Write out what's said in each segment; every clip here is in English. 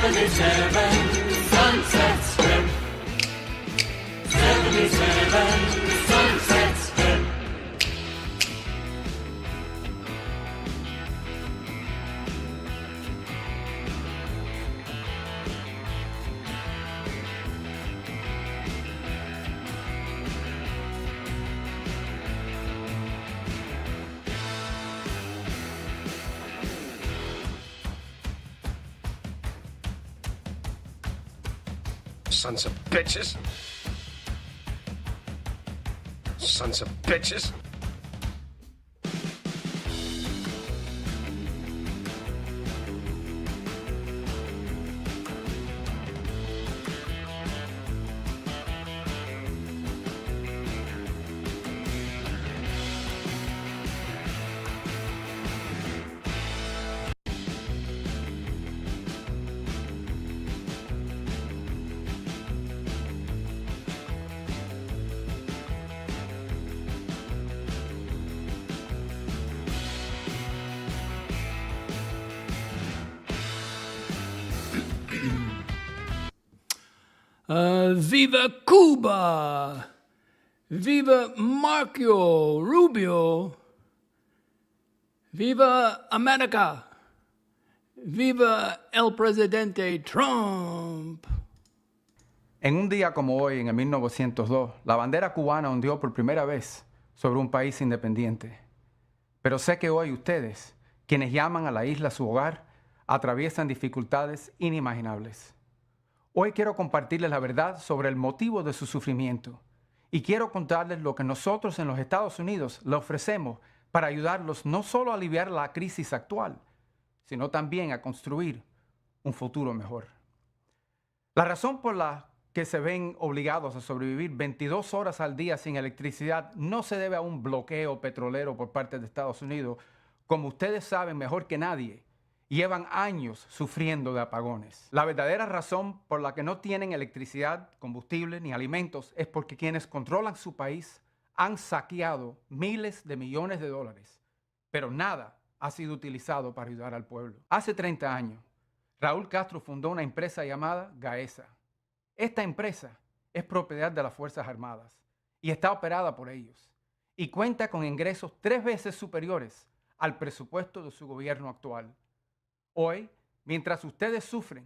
77 Sunset Strip. 77 Sunset Strip. Sons of bitches. Sons of bitches. Viva Cuba! Viva Marco Rubio! Viva America! Viva el presidente Trump! En un día como hoy, en el 1902, la bandera cubana ondeó por primera vez sobre un país independiente. Pero sé que hoy ustedes, quienes llaman a la isla su hogar, atraviesan dificultades inimaginables. Hoy quiero compartirles la verdad sobre el motivo de su sufrimiento y quiero contarles lo que nosotros en los Estados Unidos le ofrecemos para ayudarlos no solo a aliviar la crisis actual, sino también a construir un futuro mejor. La razón por la que se ven obligados a sobrevivir 22 horas al día sin electricidad no se debe a un bloqueo petrolero por parte de Estados Unidos. Como ustedes saben mejor que nadie, llevan años sufriendo de apagones. La verdadera razón por la que no tienen electricidad, combustible ni alimentos es porque quienes controlan su país han saqueado miles de millones de dólares, pero nada ha sido utilizado para ayudar al pueblo. Hace 30 años, Raúl Castro fundó una empresa llamada GAESA. Esta empresa es propiedad de las Fuerzas Armadas y está operada por ellos y cuenta con ingresos 3 veces superiores al presupuesto de su gobierno actual. Hoy, mientras ustedes sufren,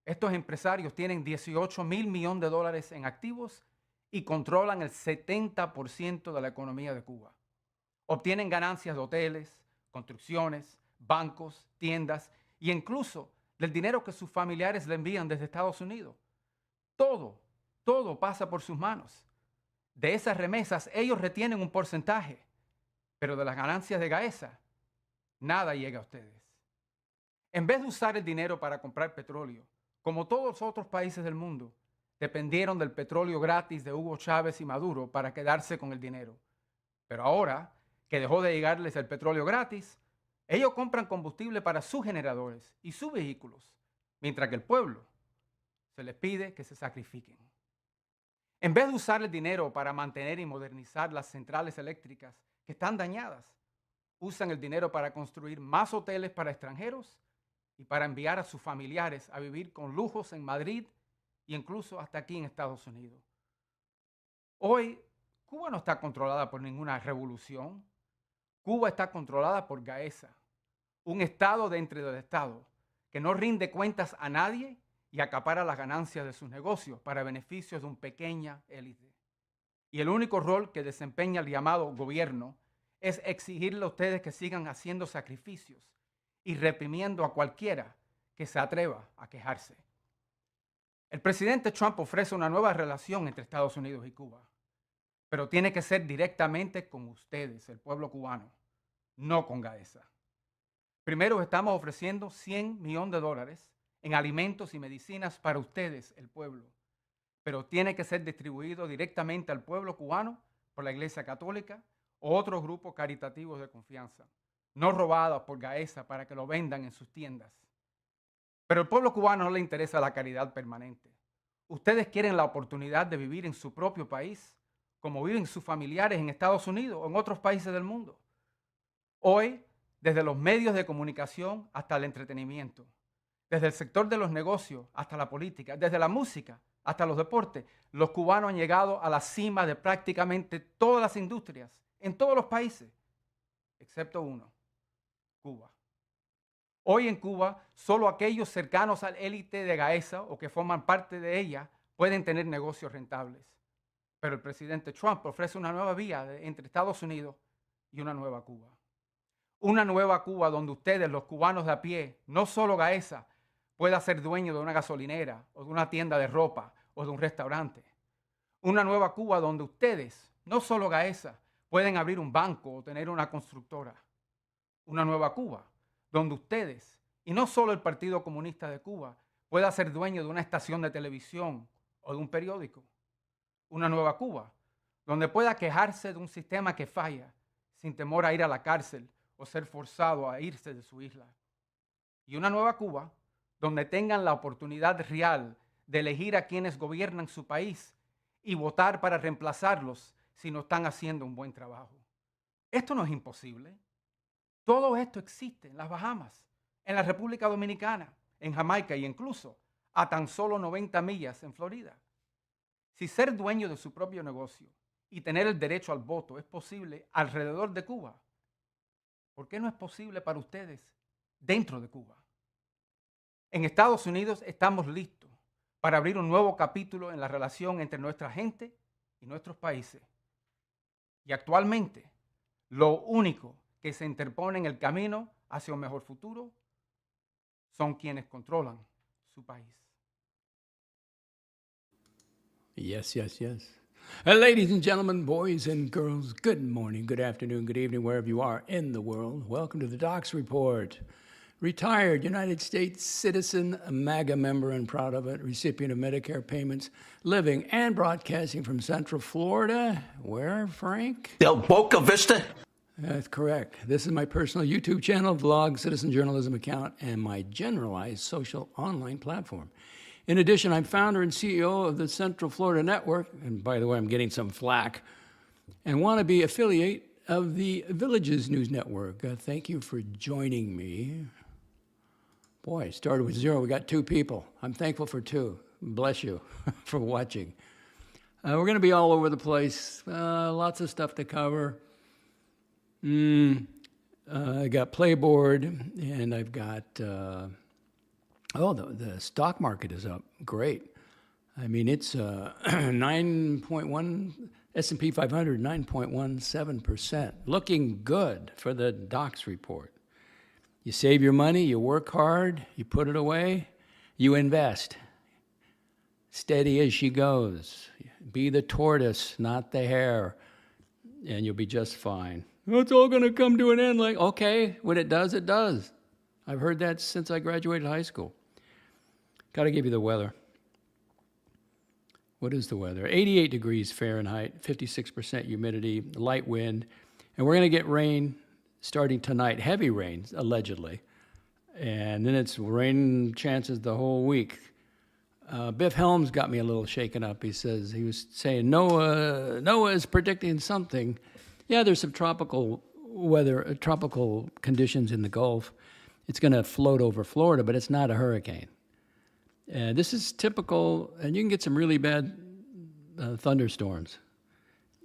estos empresarios tienen 18,000 millones de dólares en activos y controlan el 70% de la economía de Cuba. Obtienen ganancias de hoteles, construcciones, bancos, tiendas e incluso del dinero que sus familiares le envían desde Estados Unidos. Todo pasa por sus manos. De esas remesas ellos retienen un porcentaje, pero de las ganancias de GAESA, nada llega a ustedes. En vez de usar el dinero para comprar petróleo, como todos los otros países del mundo, dependieron del petróleo gratis de Hugo Chávez y Maduro para quedarse con el dinero. Pero ahora que dejó de llegarles el petróleo gratis, ellos compran combustible para sus generadores y sus vehículos, mientras que el pueblo se les pide que se sacrifiquen. En vez de usar el dinero para mantener y modernizar las centrales eléctricas que están dañadas, usan el dinero para construir más hoteles para extranjeros y para enviar a sus familiares a vivir con lujos en Madrid e incluso hasta aquí en Estados Unidos. Hoy, Cuba no está controlada por ninguna revolución. Cuba está controlada por GAESA, un estado dentro del estado que no rinde cuentas a nadie y acapara las ganancias de sus negocios para beneficios de una pequeña élite. Y el único rol que desempeña el llamado gobierno es exigirle a ustedes que sigan haciendo sacrificios y reprimiendo a cualquiera que se atreva a quejarse. El presidente Trump ofrece una nueva relación entre Estados Unidos y Cuba, pero tiene que ser directamente con ustedes, el pueblo cubano, no con GAESA. Primero estamos ofreciendo 100 millones de dólares en alimentos y medicinas para ustedes, el pueblo, pero tiene que ser distribuido directamente al pueblo cubano por la Iglesia Católica o otros grupos caritativos de confianza, no robados por GAESA para que lo vendan en sus tiendas. Pero al pueblo cubano no le interesa la caridad permanente. Ustedes quieren la oportunidad de vivir en su propio país, como viven sus familiares en Estados Unidos o en otros países del mundo. Hoy, desde los medios de comunicación hasta el entretenimiento, Desde el sector de los negocios hasta la política, desde la música hasta los deportes, los cubanos han llegado a la cima de prácticamente todas las industrias en todos los países, excepto uno, Cuba. Hoy en Cuba, solo aquellos cercanos al élite de Gaesa o que forman parte de ella pueden tener negocios rentables. Pero el presidente Trump ofrece una nueva vía entre Estados Unidos y una nueva Cuba. Una nueva Cuba donde ustedes, los cubanos de a pie, no solo Gaesa, pueda ser dueño de una gasolinera o de una tienda de ropa o de un restaurante. Una nueva Cuba donde ustedes, no solo Gaesa, pueden abrir un banco o tener una constructora. Una nueva Cuba donde ustedes, y no solo el Partido Comunista de Cuba, pueda ser dueño de una estación de televisión o de un periódico. Una nueva Cuba donde pueda quejarse de un sistema que falla sin temor a ir a la cárcel o ser forzado a irse de su isla. Y una nueva Cuba donde tengan la oportunidad real de elegir a quienes gobiernan su país y votar para reemplazarlos si no están haciendo un buen trabajo. Esto no es imposible. Todo esto existe en las Bahamas, en la República Dominicana, en Jamaica y incluso a tan solo 90 millas en Florida. Si ser dueño de su propio negocio y tener el derecho al voto es posible alrededor de Cuba, ¿por qué no es posible para ustedes dentro de Cuba? En Estados Unidos estamos listos para abrir un nuevo capítulo en la relación entre nuestra gente y nuestros países. Y actualmente, lo único que se interpone en el camino hacia un mejor futuro son quienes controlan su país. Yes, yes, yes. Ladies and gentlemen, boys and girls, good morning, good afternoon, good evening, wherever you are in the world. Welcome to the DOXX Report. Retired United States citizen, a MAGA member and proud of it, recipient of Medicare payments, living and broadcasting from Central Florida. Where, Frank? Del Boca Vista? That's correct. This is my personal YouTube channel, vlog, citizen journalism account, and my generalized social online platform. In addition, I'm founder and CEO of the Central Florida Network, and by the way, I'm getting some flack, and want to be affiliate of the Villages News Network. Thank you for joining me. Boy, it started with 0. We got 2 people. I'm thankful for 2. Bless you for watching. We're going to be all over the place. Lots of stuff to cover. I got Playboard, and I've got, the stock market is up. Great. I mean, it's 9.1, S&P 500, 9.17%. Looking good for the DOXX Report. You save your money, you work hard, you put it away, you invest. Steady as she goes. Be the tortoise, not the hare, and you'll be just fine. It's all going to come to an end. Like, okay, when it does, it does. I've heard that since I graduated high school. Got to give you the weather. What is the weather? 88 degrees Fahrenheit, 56% humidity, light wind, and we're going to get rain starting tonight, heavy rain, allegedly. And then it's rain chances the whole week. Biff Helms got me a little shaken up. He was saying Noah is predicting something. Yeah, there's some tropical weather, tropical conditions in the Gulf. It's going to float over Florida, but it's not a hurricane. This is typical, and you can get some really bad thunderstorms.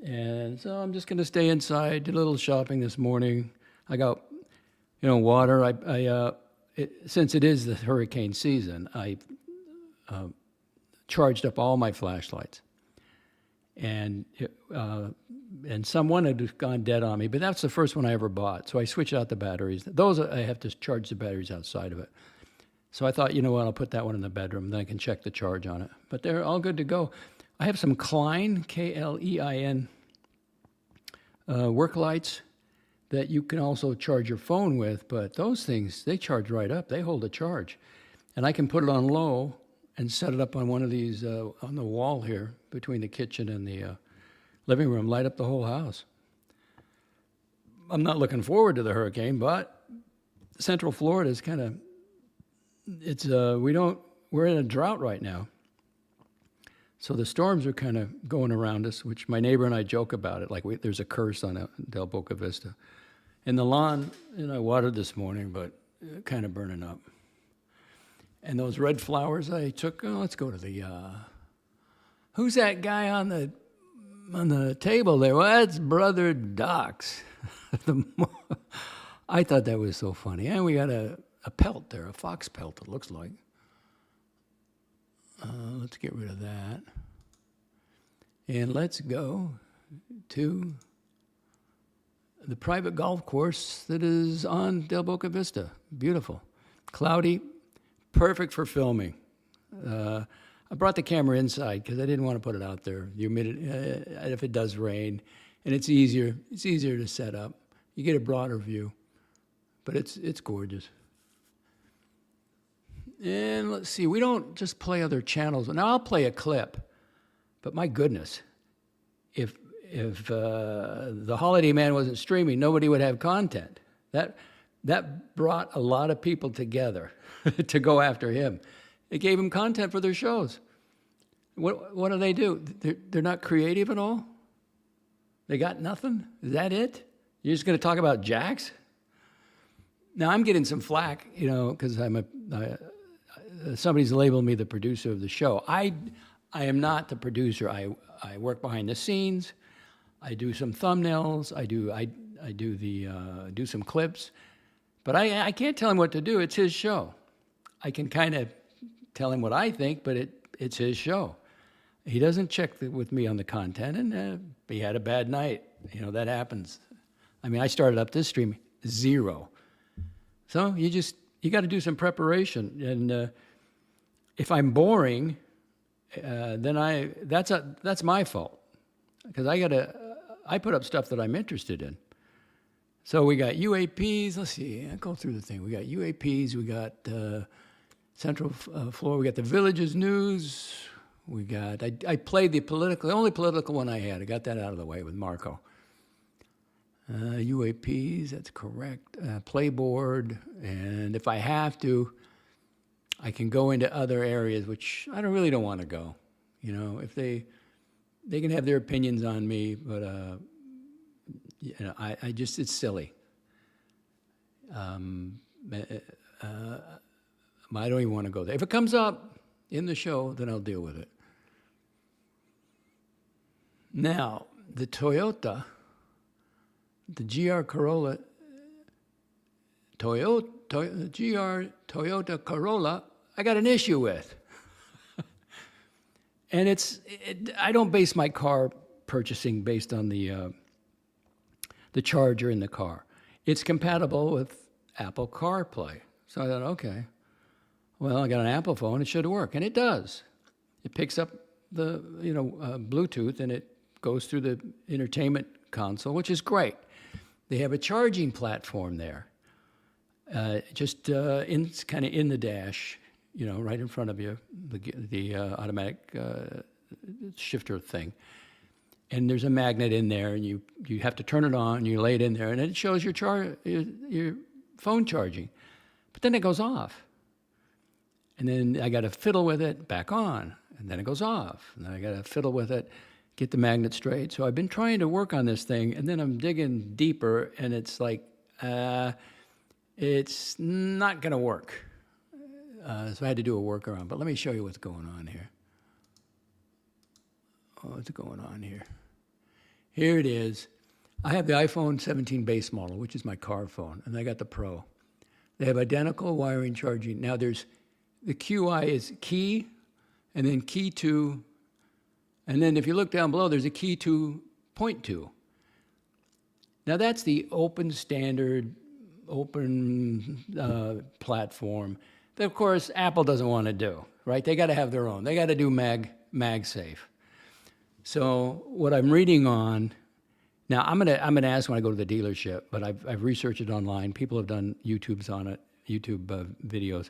And so I'm just going to stay inside, did a little shopping this morning. I got, water. Since it is the hurricane season, I charged up all my flashlights. And someone had gone dead on me, but that's the first one I ever bought. So I switched out the batteries. Those, I have to charge the batteries outside of it. So I thought, I'll put that one in the bedroom, then I can check the charge on it. But they're all good to go. I have some Klein, K-L-E-I-N, work lights that you can also charge your phone with, but those things, they charge right up. They hold a charge. And I can put it on low and set it up on one of these, on the wall here, between the kitchen and the living room, light up the whole house. I'm not looking forward to the hurricane, but Central Florida is kind of, we're in a drought right now. So the storms are kind of going around us, which my neighbor and I joke about it, like there's a curse on Del Boca Vista. And the lawn, I watered this morning, but kind of burning up. And those red flowers I took, oh, let's go to the, who's that guy on the table there? Well, that's Brother DOXX. I thought that was so funny. And we got a pelt there, a fox pelt, it looks like. Let's get rid of that. And let's go to the private golf course that is on Del Boca Vista. Beautiful. Cloudy, perfect for filming. I brought the camera inside because I didn't want to put it out there. The humidity, if it does rain, and it's easier to set up. You get a broader view, but it's gorgeous. And let's see, we don't just play other channels. Now I'll play a clip, but my goodness, if the Holiday Man wasn't streaming, nobody would have content. That brought a lot of people together to go after him. It gave him content for their shows. What do? They're not creative at all? They got nothing? Is that it? You're just going to talk about jacks? Now I'm getting some flack, because somebody's labeled me the producer of the show. I am not the producer. I work behind the scenes. I do some thumbnails. I do some clips, but I can't tell him what to do. It's his show. I can kind of tell him what I think, but it's his show. He doesn't check with me on the content, and he had a bad night. That happens. I mean, I started up this stream 0. So you got to do some preparation, and if I'm boring, then that's my fault, because I put up stuff that I'm interested in. So we got UAPs. Let's see. I'll go through the thing. We got UAPs. We got Central Florida. We got the Villages News. We got. I played the only political one I had. I got that out of the way with Marco. UAPs. That's correct. Playboard. And if I have to, I can go into other areas, which I really don't want to go. If they can have their opinions on me, but I just, it's silly. I don't even want to go there. If it comes up in the show, then I'll deal with it. Now, the Toyota, the GR Corolla, Toyota Corolla, I got an issue with. And I don't base my car purchasing based on the charger in the car. It's compatible with Apple CarPlay. So I thought, okay, well, I got an Apple phone, it should work, and it does. It picks up the Bluetooth, and it goes through the entertainment console, which is great. They have a charging platform there, just kind of in the dash, right in front of you, the automatic shifter thing. And there's a magnet in there, and you have to turn it on, and you lay it in there, and it shows your phone charging. But then it goes off. And then I got to fiddle with it, back on, and then it goes off. And then I got to fiddle with it, get the magnet straight. So I've been trying to work on this thing, and then I'm digging deeper, and it's like, it's not going to work. So I had to do a workaround. But let me show you what's going on here. What's going on here? Here it is. I have the iPhone 17 base model, which is my car phone, and I got the Pro. They have identical wiring charging. Now the QI is key, and then key 2, and then if you look down below, there's a key 2.2. Now that's the open standard, open platform that, of course, Apple doesn't want to do, right? They got to have their own. They got to do MagSafe. So what I'm reading on, now I'm gonna ask when I go to the dealership, but I've researched it online. People have done YouTubes on it, YouTube videos,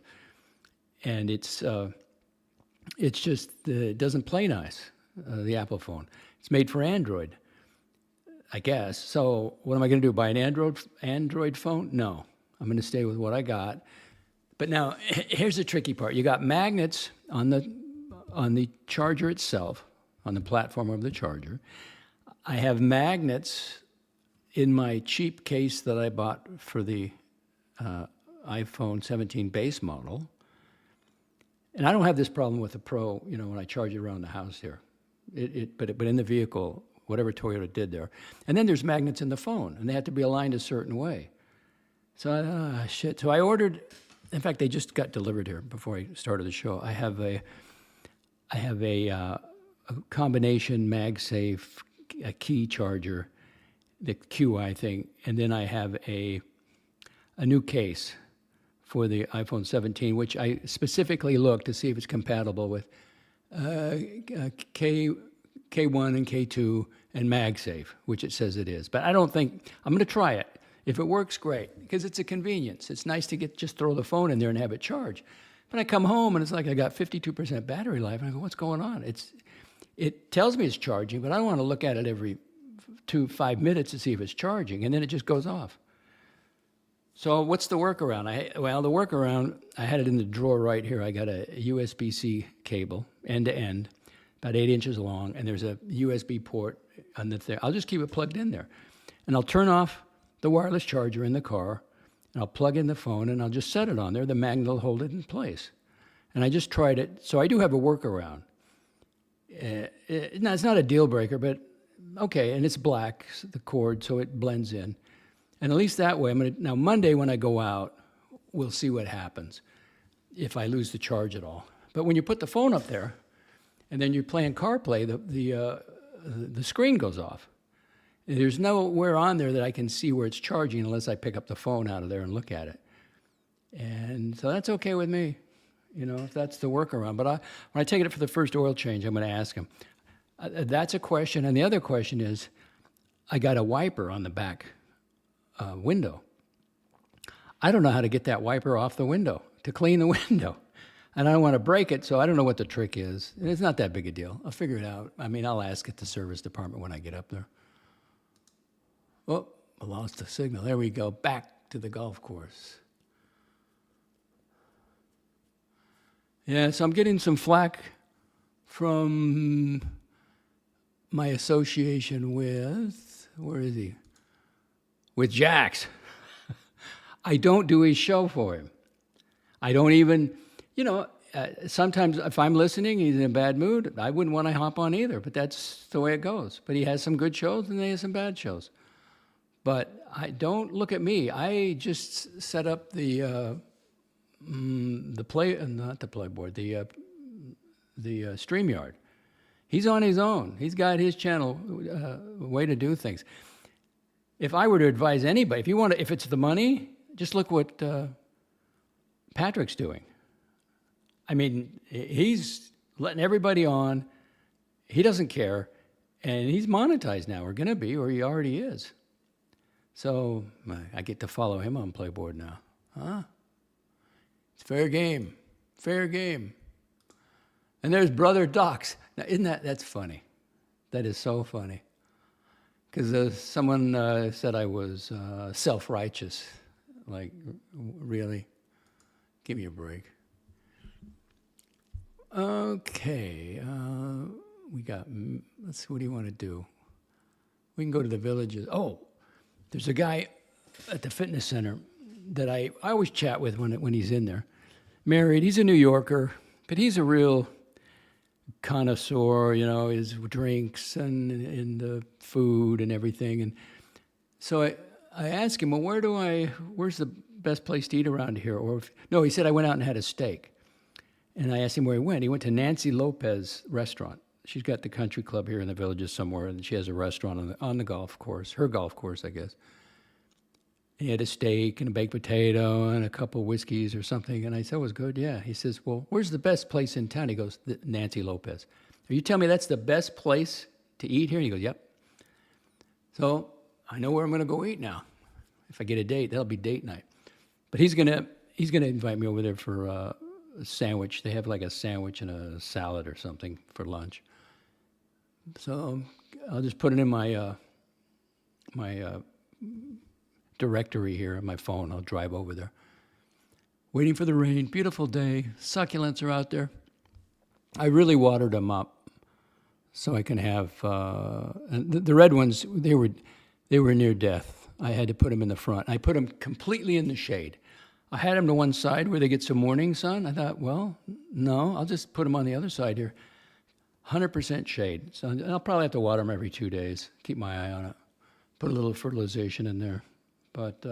and it's just it doesn't play nice. The Apple phone. It's made for Android, I guess. So what am I going to do? Buy an Android phone? No, I'm going to stay with what I got. But now here's the tricky part. You got magnets on the charger itself, on the platform of the charger. I have magnets in my cheap case that I bought for the iPhone 17 base model. And I don't have this problem with the Pro, you know, when I charge it around the house here. But in the vehicle, whatever Toyota did there. And then there's magnets in the phone, and they have to be aligned a certain way. So, shit. So I ordered, in fact, they just got delivered here before I started the show. I have a combination MagSafe, a key charger, the QI thing, and then I have a new case for the iPhone 17, which I specifically looked to see if it's compatible with K1 and K2 and MagSafe, which it says it is. But I don't think, I'm going to try it. If it works, great, because it's a convenience. It's nice to just throw the phone in there and have it charge. But I come home and it's like I got 52% battery life, and I go, what's going on? It tells me it's charging, but I don't want to look at it every 5 minutes to see if it's charging, and then it just goes off. So what's the workaround? The workaround, I had it in the drawer right here. I got a USB-C cable, end-to-end, about 8 inches long, and there's a USB port on the thing. I'll just keep it plugged in there. And I'll turn off the wireless charger in the car, and I'll plug in the phone, and I'll just set it on there. The magnet will hold it in place. And I just tried it. So I do have a workaround. It's not a deal breaker, but okay, and it's black, the cord, so it blends in. And at least that way, now Monday when I go out, we'll see what happens if I lose the charge at all. But when you put the phone up there, and then you're playing CarPlay, the screen goes off. There's nowhere on there that I can see where it's charging unless I pick up the phone out of there and look at it. And so that's okay with me, you know, if that's the workaround. But when I take it for the first oil change, I'm going to ask him. That's a question. And the other question is, I got a wiper on the back window. I don't know how to get that wiper off the window, to clean the window. And I don't want to break it, so I don't know what the trick is. It's not that big a deal. I'll figure it out. I mean, I'll ask at the service department when I get up there. Oh, I lost the signal. There we go. Back to the golf course. Yeah, so I'm getting some flack from my association with, where is he? With Jax. I don't do his show for him. I don't even, you know, sometimes if I'm listening, he's in a bad mood, I wouldn't want to hop on either, but that's the way it goes. But he has some good shows and he has some bad shows. But don't look at me. I just set up the StreamYard. He's on his own. He's got his channel way to do things. If I were to advise anybody, if it's the money, just look what Patrick's doing. I mean, he's letting everybody on. He doesn't care, and he's monetized now, or gonna be, or he already is. So I get to follow him on Playboard now. Huh? It's fair game. Fair game. And there's Brother DOXX. Now, that's funny. That is so funny. Because someone said I was self-righteous. Like, really? Give me a break. Okay. We got, let's see, what do you want to do? We can go to the villages. Oh, there's a guy at the fitness center that I always chat with when he's in there. Married, he's a New Yorker, but he's a real connoisseur, you know, his drinks and the food and everything. And so I asked him, well, where's the best place to eat around here? No, he said I went out and had a steak. And I asked him where he went. He went to Nancy Lopez restaurant. She's got the country club here in the villages somewhere, and she has a restaurant on the golf course, her golf course, I guess. He had a steak and a baked potato and a couple whiskeys or something. And I said, it was good, yeah. He says, well, where's the best place in town? He goes, Nancy Lopez. Are you telling me that's the best place to eat here? And he goes, yep. So I know where I'm going to go eat now. If I get a date, that'll be date night. But he's gonna invite me over there for a sandwich. They have like a sandwich and a salad or something for lunch. So I'll just put it in my directory here on my phone. I'll drive over there. Waiting for the rain. Beautiful day. Succulents are out there. I really watered them up so I can have and the red ones. They were near death. I had to put them in the front. I put them completely in the shade. I had them to one side where they get some morning sun. I thought, well, no, I'll just put them on the other side here. 100% shade. So I'll probably have to water them every 2 days. Keep my eye on it. Put a little fertilization in there. But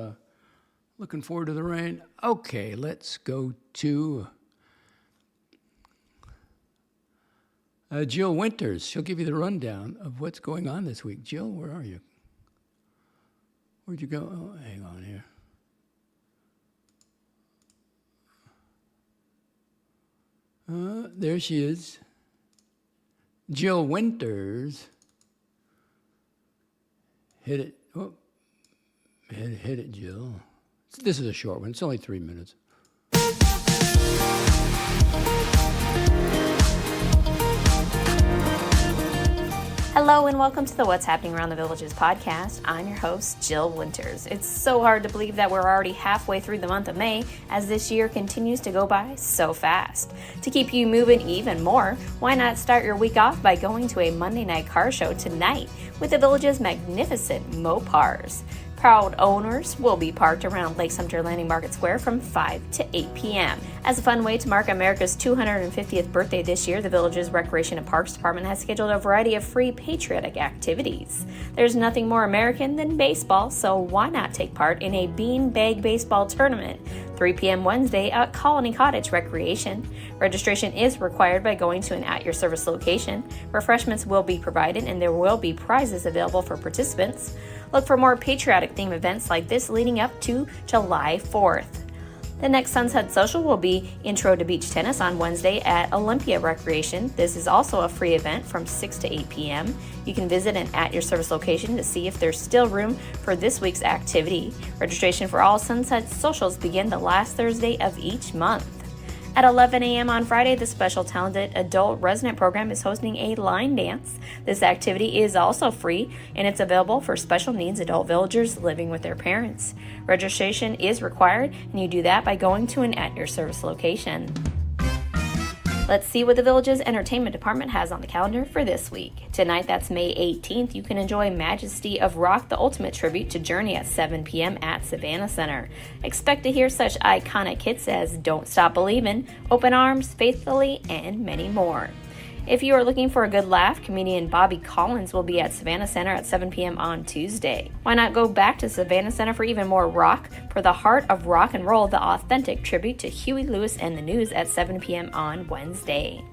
looking forward to the rain. Okay, let's go to Jill Winters. She'll give you the rundown of what's going on this week. Jill, where are you? Where'd you go? Oh, hang on here. There she is. Jill Winters. Hit it. Oh, hit it, Jill. This is a short one. It's only 3 minutes. Hello and welcome to the What's Happening Around the Villages podcast. I'm your host, Jill Winters. It's so hard to believe that we're already halfway through the month of May as this year continues to go by so fast. To keep you moving even more, why not start your week off by going to a Monday night car show tonight with the Village's magnificent Mopars. Proud owners will be parked around Lake Sumter Landing Market Square from 5 to 8 p.m. As a fun way to mark America's 250th birthday this year, the Village's Recreation and Parks Department has scheduled a variety of free patriotic activities. There's nothing more American than baseball, so why not take part in a beanbag baseball tournament? 3 p.m. Wednesday at Colony Cottage Recreation. Registration is required by going to an at-your-service location. Refreshments will be provided and there will be prizes available for participants. Look for more patriotic theme events like this leading up to July 4th. The next Sunset Social will be Intro to Beach Tennis on Wednesday at Olympia Recreation. This is also a free event from 6 to 8 p.m. You can visit an at-your-service location to see if there's still room for this week's activity. Registration for all Sunset Socials begin the last Thursday of each month. At 11 a.m. on Friday, the Special Talented Adult Resident Program is hosting a line dance. This activity is also free, and it's available for special needs adult villagers living with their parents. Registration is required, and you do that by going to an at-your-service location. Let's see what the Village's entertainment department has on the calendar for this week. Tonight, that's May 18th, you can enjoy Majesty of Rock, the ultimate tribute to Journey at 7 p.m. at Savannah Center. Expect to hear such iconic hits as Don't Stop Believin', Open Arms, Faithfully, and many more. If you are looking for a good laugh, comedian Bobby Collins will be at Savannah Center at 7 p.m. on Tuesday. Why not go back to Savannah Center for even more rock? For the Heart of Rock and Roll, the authentic tribute to Huey Lewis and the News at 7 p.m. on Wednesday.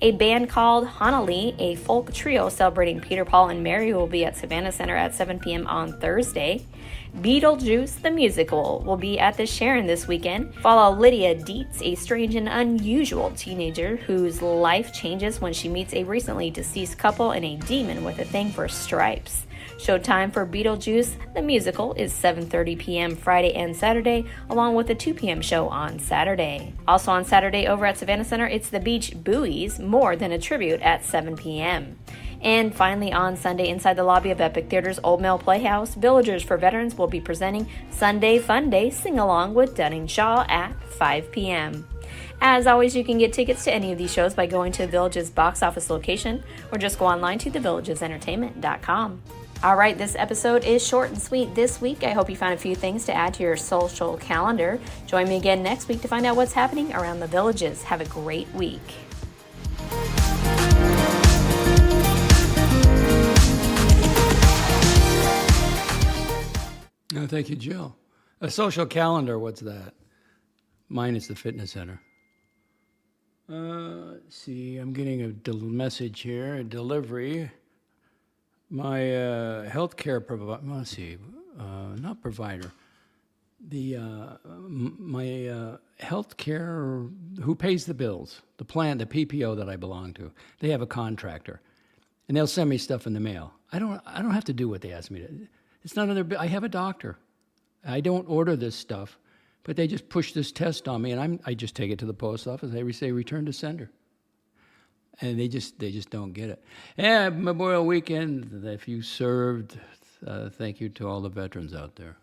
A band called Hanali, a folk trio celebrating Peter, Paul, and Mary, will be at Savannah Center at 7 p.m. on Thursday. Beetlejuice the Musical will be at the Sharon this weekend. Follow Lydia Dietz, a strange and unusual teenager whose life changes when she meets a recently deceased couple and a demon with a thing for stripes. Showtime for Beetlejuice the Musical is 7:30 p.m. Friday and Saturday, along with a 2 p.m. show on Saturday. Also on Saturday over at Savannah Center, it's the Beach Buoys, More Than a Tribute at 7 p.m. And finally on Sunday, inside the lobby of Epic Theater's Old Mill Playhouse, Villagers for Veterans will be presenting Sunday Fun Day Sing-Along with Dunning-Shaw at 5 p.m. As always, you can get tickets to any of these shows by going to the Village's box office location or just go online to thevillagesentertainment.com. All right, this episode is short and sweet this week. I hope you found a few things to add to your social calendar. Join me again next week to find out what's happening around the Villages. Have a great week. No, thank you, Jill. A social calendar, what's that? Mine is the fitness center. Let's see, I'm getting a message here, a delivery. My healthcare provider, let's see, not provider. My healthcare, who pays the bills, the plan, the PPO that I belong to, they have a contractor, and they'll send me stuff in the mail. I don't have to do what they ask me to. It's none of their. I have a doctor. I don't order this stuff, but they just push this test on me, and I just take it to the post office. They say return to sender, and they just don't get it. Yeah, Memorial Weekend. If you served, thank you to all the veterans out there.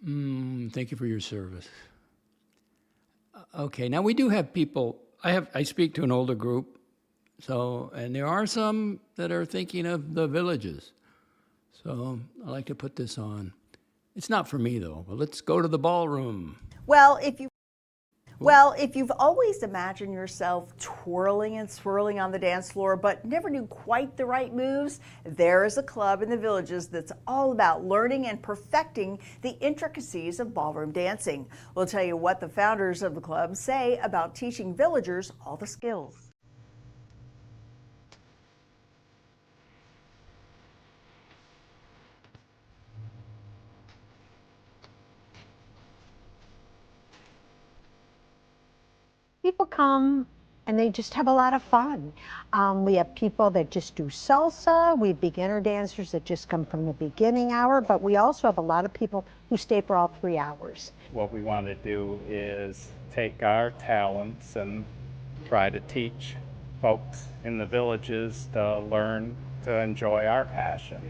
Thank you for your service. Okay, now we do have people. I speak to an older group. So, and there are some that are thinking of the Villages. So I like to put this on. It's not for me, though. Well, let's go to the ballroom. Well, if you've always imagined yourself twirling and swirling on the dance floor but never knew quite the right moves, there is a club in the Villages that's all about learning and perfecting the intricacies of ballroom dancing. We'll tell you what the founders of the club say about teaching villagers all the skills. People come and they just have a lot of fun. We have people that just do salsa. We have beginner dancers that just come from the beginning hour, but we also have a lot of people who stay for all 3 hours. What we want to do is take our talents and try to teach folks in the villages to learn to enjoy our passion.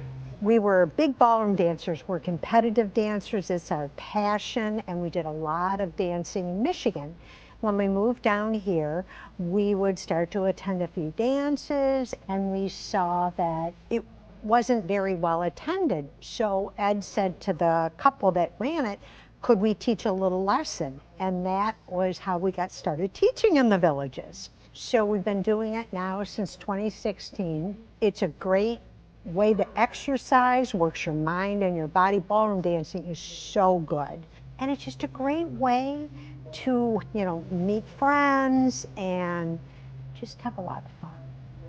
We were big ballroom dancers. We're competitive dancers. It's our passion, and we did a lot of dancing in Michigan. When we moved down here, we would start to attend a few dances, and we saw that it wasn't very well attended. So Ed said to the couple that ran it, could we teach a little lesson? And that was how we got started teaching in the Villages. So we've been doing it now since 2016. It's a great way to exercise, works your mind and your body. Ballroom dancing is so good. And it's just a great way to, meet friends and just have a lot of fun.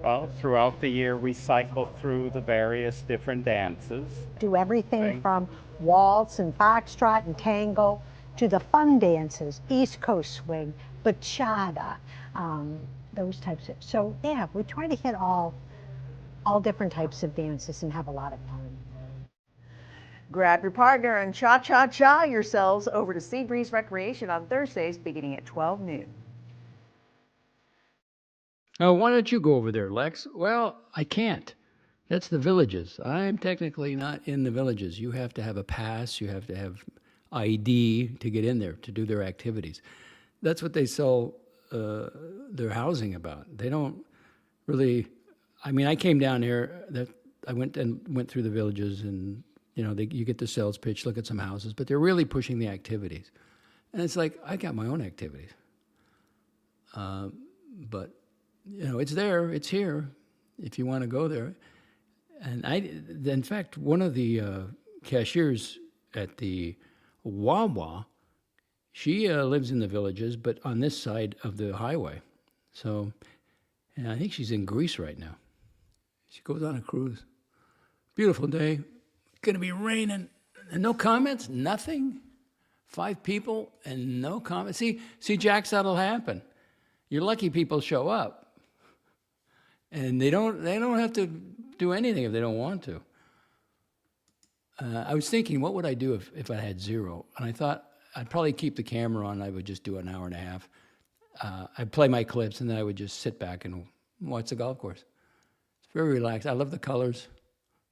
Well, throughout the year, we cycle through the various different dances. Do everything from waltz and foxtrot and tango to the fun dances, East Coast swing, bachata, those types of. So yeah, we try to hit all different types of dances and have a lot of fun. Grab your partner and cha-cha-cha yourselves over to Seabreeze Recreation on Thursdays beginning at 12 noon. Oh, why don't you go over there, Lex? Well, I can't. That's the Villages. I'm technically not in the Villages. You have to have a pass. You have to have ID to get in there, to do their activities. That's what they sell their housing about. They don't really, I came down here, I went through the Villages, and you get the sales pitch, look at some houses, but they're really pushing the activities. And it's like, I got my own activities. But, it's there, it's here, if you want to go there. And in fact, one of the cashiers at the Wawa, she lives in the Villages, but on this side of the highway. So, and I think she's in Greece right now. She goes on a cruise. Beautiful day. Going to be raining. And no comments? Nothing? 5 people and no comments? See, Jax, that'll happen. Your lucky people show up. And they don't have to do anything if they don't want to. I was thinking, what would I do if I had 0? And I thought I'd probably keep the camera on. I would just do an hour and a half. I'd play my clips, and then I would just sit back and watch the golf course. It's very relaxed. I love the colors.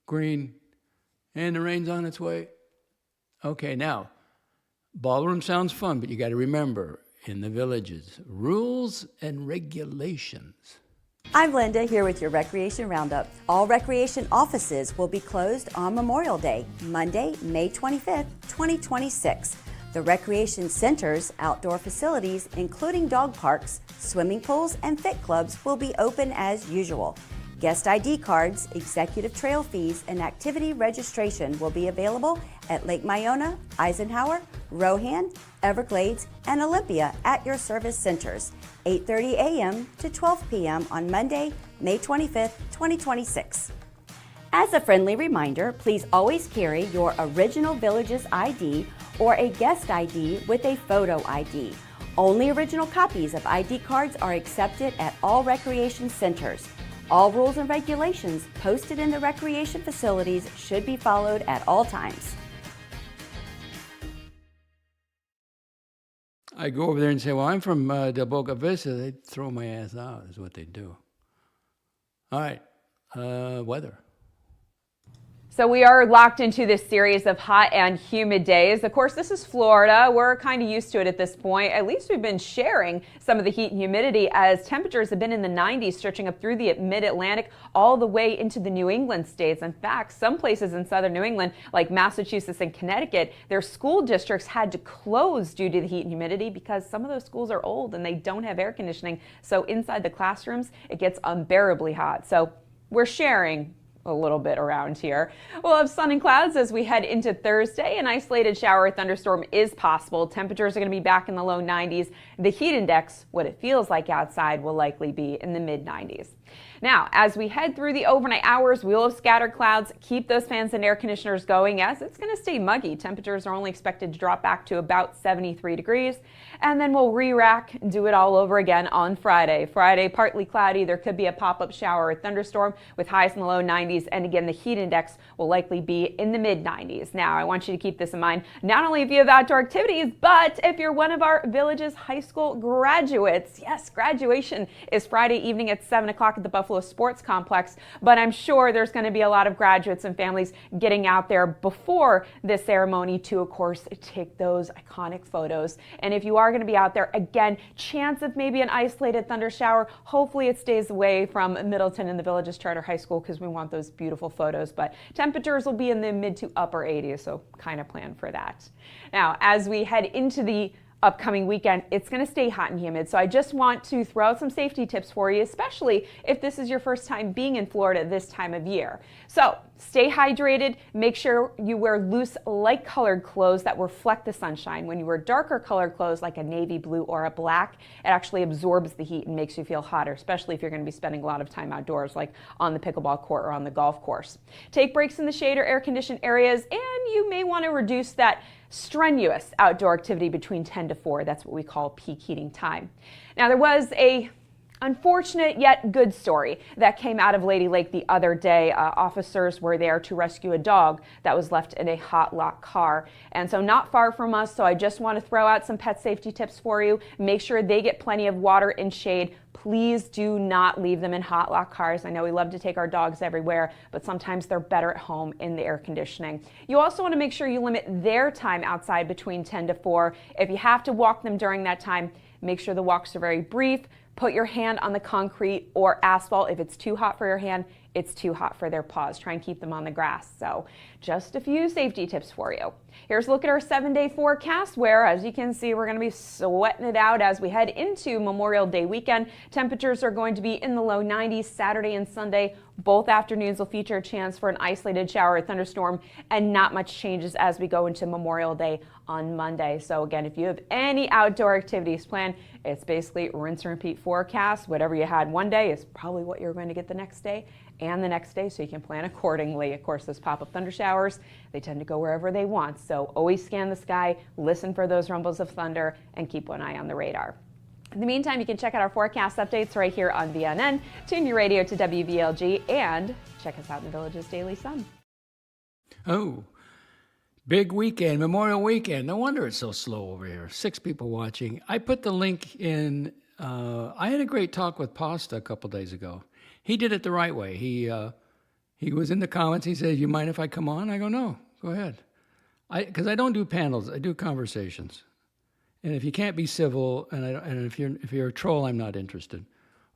Green. And the rain's on its way. Okay, now, ballroom sounds fun, but you got to remember, in the Villages, rules and regulations. I'm Linda, here with your Recreation Roundup. All recreation offices will be closed on Memorial Day, Monday, May 25th, 2026. The recreation centers, outdoor facilities, including dog parks, swimming pools, and fit clubs will be open as usual. Guest ID cards, executive trail fees, and activity registration will be available at Lake Myona, Eisenhower, Rohan, Everglades, and Olympia at your service centers, 8:30 a.m. to 12 p.m. on Monday, May 25th, 2026. As a friendly reminder, please always carry your original Villages ID or a guest ID with a photo ID. Only original copies of ID cards are accepted at all recreation centers. All rules and regulations posted in the recreation facilities should be followed at all times. I go over there and say, well, I'm from Del Boca Vista. They'd throw my ass out, is what they do. All right, weather. So we are locked into this series of hot and humid days. Of course, this is Florida. We're kind of used to it at this point. At least we've been sharing some of the heat and humidity as temperatures have been in the 90s, stretching up through the mid-Atlantic all the way into the New England states. In fact, some places in southern New England, like Massachusetts and Connecticut, their school districts had to close due to the heat and humidity because some of those schools are old and they don't have air conditioning. So inside the classrooms, it gets unbearably hot. So we're sharing a little bit around here. We'll have sun and clouds as we head into Thursday. An isolated shower or thunderstorm is possible. Temperatures are going to be back in the low 90s. The heat index, what it feels like outside, will likely be in the mid 90s. Now, as we head through the overnight hours, we'll have scattered clouds. Keep those fans and air conditioners going as it's going to stay muggy. Temperatures are only expected to drop back to about 73 degrees. And then we'll re-rack and do it all over again on Friday. Friday, partly cloudy. There could be a pop-up shower or thunderstorm with highs in the low 90s. And again, the heat index will likely be in the mid 90s. Now, I want you to keep this in mind, not only if you have outdoor activities, but if you're one of our village's high school graduates. Yes, graduation is Friday evening at 7 o'clock at the Buffalo Sports Complex, but I'm sure there's going to be a lot of graduates and families getting out there before this ceremony to, of course, take those iconic photos. And if you are going to be out there, again, chance of maybe an isolated thunder shower. Hopefully it stays away from Middleton and the Villages Charter High School because we want those beautiful photos, but temperatures will be in the mid to upper 80s, so kind of plan for that. Now, as we head into the upcoming weekend, it's going to stay hot and humid. So I just want to throw out some safety tips for you, especially if this is your first time being in Florida this time of year. So stay hydrated. Make sure you wear loose, light colored clothes that reflect the sunshine. When you wear darker colored clothes like a navy blue or a black, it actually absorbs the heat and makes you feel hotter, especially if you're going to be spending a lot of time outdoors, like on the pickleball court or on the golf course. Take breaks in the shade or air-conditioned areas, and you may want to reduce that strenuous outdoor activity between 10 to 4. That's what we call peak heating time. Now, there was a unfortunate yet good story that came out of Lady Lake the other day. Officers were there to rescue a dog that was left in a hot lock car. And so not far from us, so I just want to throw out some pet safety tips for you. Make sure they get plenty of water and shade. Please do not leave them in hot lock cars. I know we love to take our dogs everywhere, but sometimes they're better at home in the air conditioning. You also want to make sure you limit their time outside between 10 to 4. If you have to walk them during that time, make sure the walks are very brief. Put your hand on the concrete or asphalt. If it's too hot for your hand, it's too hot for their paws. Try and keep them on the grass. So just a few safety tips for you. Here's a look at our 7-day forecast where, as you can see, we're going to be sweating it out as we head into Memorial Day weekend. Temperatures are going to be in the low 90s Saturday and Sunday. Both afternoons will feature a chance for an isolated shower or thunderstorm, and not much changes as we go into Memorial Day on Monday. So again, if you have any outdoor activities planned, it's basically rinse and repeat forecast. Whatever you had one day is probably what you're going to get the next day and the next day, so you can plan accordingly. Of course, those pop-up thunder showers, they tend to go wherever they want. So always scan the sky, listen for those rumbles of thunder, and keep one eye on the radar. In the meantime, you can check out our forecast updates right here on VNN, tune your radio to WVLG, and check us out in the Village's Daily Sun. Oh, big weekend, Memorial Weekend. No wonder it's so slow over here. 6 people watching. I put the link in. I had a great talk with Pasta a couple days ago. He did it the right way. He was in the comments. He said, "You mind if I come on?" I go, "No, go ahead." Because I don't do panels. I do conversations. And if you can't be civil, and if you're a troll, I'm not interested.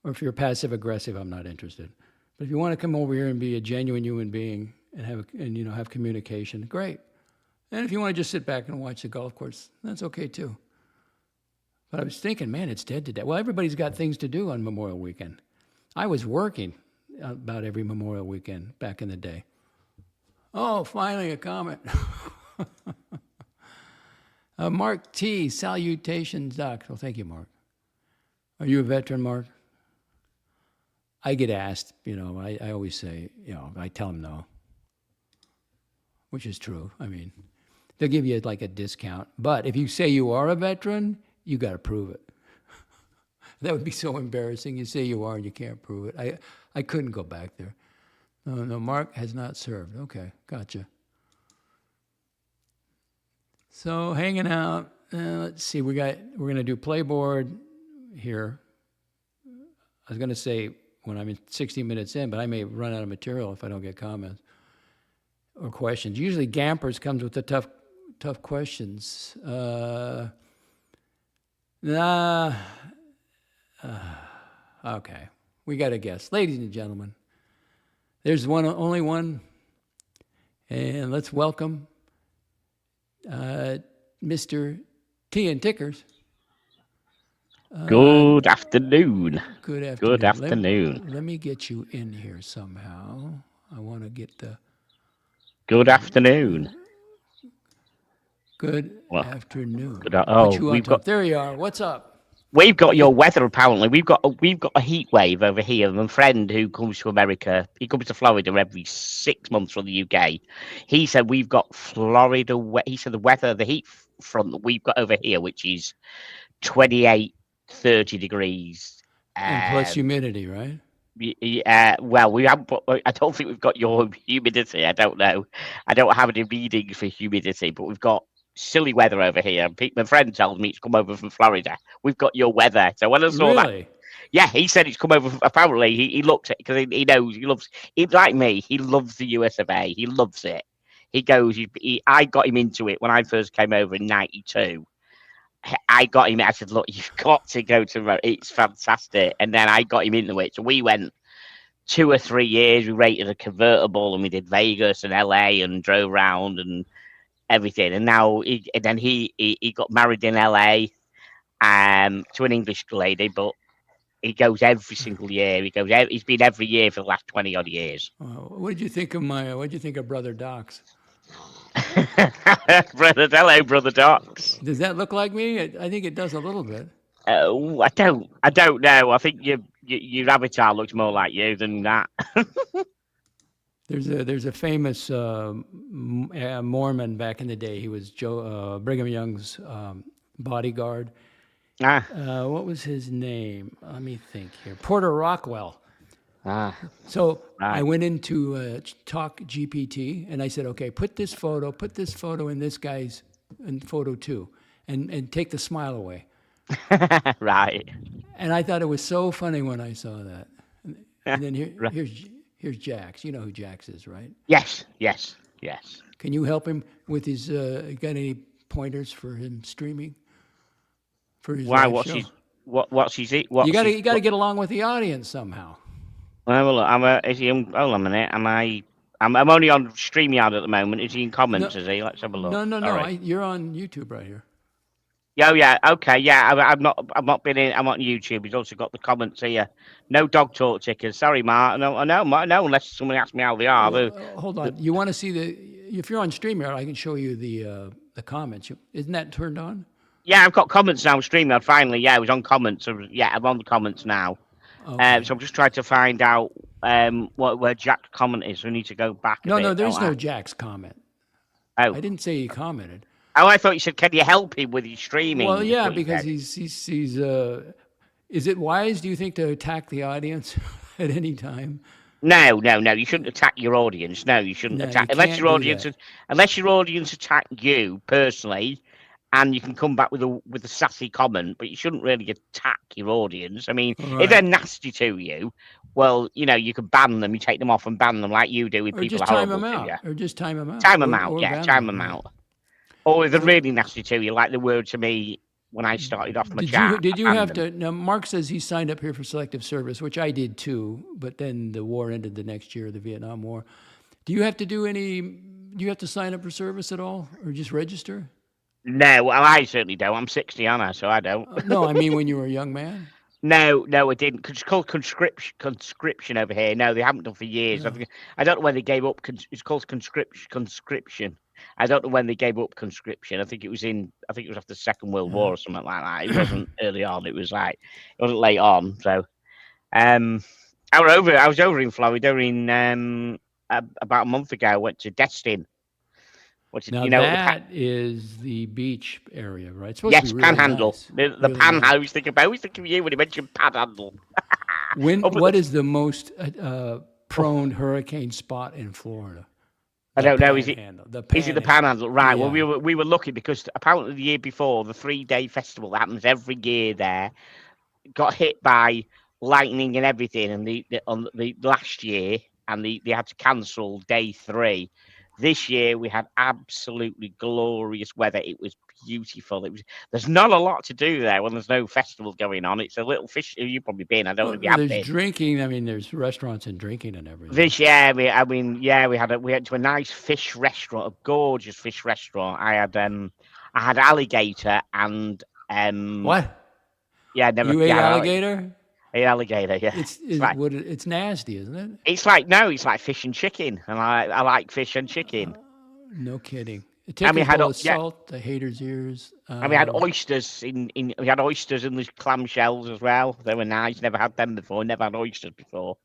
Or if you're passive aggressive, I'm not interested. But if you want to come over here and be a genuine human being and have communication, great. And if you want to just sit back and watch the golf course, that's okay too. But I was thinking, man, it's dead today. Well, everybody's got things to do on Memorial Weekend. I was working about every Memorial Weekend back in the day. Oh, finally a comment. Mark T, salutations, Doc. Well, thank you, Mark. Are you a veteran, Mark? I get asked, I always say, I tell them no, which is true. I mean, they'll give you like a discount. But if you say you are a veteran, you got to prove it. That would be so embarrassing. You say you are and you can't prove it. I couldn't go back there. No, Mark has not served. Okay, gotcha. So hanging out. Let's see. We're going to do playboard here. I was going to say when I'm 60 minutes in, but I may run out of material if I don't get comments. or questions. Usually Gampers comes with the tough questions. Okay, we got to guess. Ladies and gentlemen, there's only one, and let's welcome Mr. T and Tickers. Good afternoon. Good afternoon. Good afternoon. Let me get you in here somehow. I want to get the... Good afternoon. Good afternoon. We've got... There you are. What's up? We've got your weather, apparently. We've got a heat wave over here. My friend who comes to America, he comes to Florida every 6 months from the UK. He said we've got Florida... He said the weather, the heat front that we've got over here, which is 28, 30 degrees. And plus humidity, right? Well, we haven't. I don't think we've got your humidity. I don't know. I don't have any readings for humidity, but we've got silly weather over here. My friend tells me it's come over from Florida. We've got your weather. So when I saw that, yeah, he said it's come over. Apparently, he looked at it because he knows he loves. Like me, he loves the US of A. He loves it. He goes. I got him into it when I first came over in '92. I got him. I said, "Look, you've got to go to. It's fantastic." And then I got him into it. So we went 2 or 3 years. We rented a convertible, and we did Vegas and LA, and drove around and everything. And now, he got married in LA, to an English lady, but he goes every single year. He's been every year for the last 20 odd years. What did you think of what did you think of Brother DOXX? Brother DOXX. Does that look like me? I think it does a little bit. I don't know. I think your avatar looks more like you than that. There's a famous Mormon back in the day. He was Brigham Young's bodyguard. What was his name? Let me think here. Porter Rockwell. So I went into Talk GPT and I said, okay, put this photo in this guy's photo too, and take the smile away. Right. And I thought it was so funny when I saw that. And then here's Jax. You know who Jax is, right? Yes. Can you help him with his? Got any pointers for him streaming? For his live show? What's his? You got to get along with the audience somehow. Well, look, hold on a minute. I'm only on StreamYard at the moment. Is he in comments? Is he? Let's have a look. No. Right. You're on YouTube right here. Yeah. Okay. Yeah. I've not been in. I'm on YouTube. He's also got the comments here. No dog talk tickers. Sorry, Mark. No. Unless somebody asks me how they are. Well, hold on. You want to see if you're on StreamYard, I can show you the comments. Isn't that turned on? Yeah, I've got comments now on StreamYard. Finally, yeah, I was on comments. So, yeah, I'm on the comments now. Okay. So I'm just trying to find out where Jack's comment is. We need to go back. No, there's no Jack's comment. Oh, I didn't say he commented. Oh, I thought you said, can you help him with his streaming? Well, yeah, because he's is it wise, do you think, to attack the audience at any time? No. You shouldn't attack your audience. No, you shouldn't attack unless your audience attack you personally. And you can come back with a sassy comment, but you shouldn't really attack your audience. I mean, if they're nasty to you, well, you can ban them. You take them off and ban them like you do with people. Just time them out. Or just time them out. Time them out. Time them out. Or if they're really nasty to you, like they were to me when I started off my chat. Did you have to? Now, Mark says he signed up here for selective service, which I did too. But then the war ended the next year, the Vietnam War. Do you have to sign up for service at all, or just register? No, well, I certainly don't. I'm 60, aren't I? So I don't. No, I mean when you were a young man. No, I didn't. It's called conscription over here. No, they haven't done for years. No. I don't know when they gave up. It's called conscription. I don't know when they gave up conscription. I think it was after the Second World War or something like that. It wasn't early on. It wasn't late on. So, I was over in Florida about a month ago. I went to Destin. That is the beach area, right? It's supposed yes, to be really Panhandle. Nice. The Panhandle. I always think of you when you mentioned Panhandle. What is the most prone hurricane spot in Florida? I don't know. Is it the Panhandle? Right. Yeah. Well, we were lucky because apparently the year before, the 3-day festival that happens every year there got hit by lightning and everything. And the last year, and they had to cancel day 3. This year we had absolutely glorious weather. It was beautiful. There's not a lot to do there when there's no festival going on. It's a little fish. You've probably been. I don't know if you have There's been. drinking. I mean, there's restaurants and drinking and everything. This year, we went to a nice fish restaurant, a gorgeous fish restaurant. I had alligator and What? Yeah, never. You ate yeah, alligator? Ate alligator. Yeah, It's nasty, isn't it? it's like fish and chicken, and I like fish and chicken. No kidding. And Take we a had bowl of salt, the hater's ears. And we had oysters we had oysters in the clamshells as well. They were nice. Never had them before. Never had oysters before.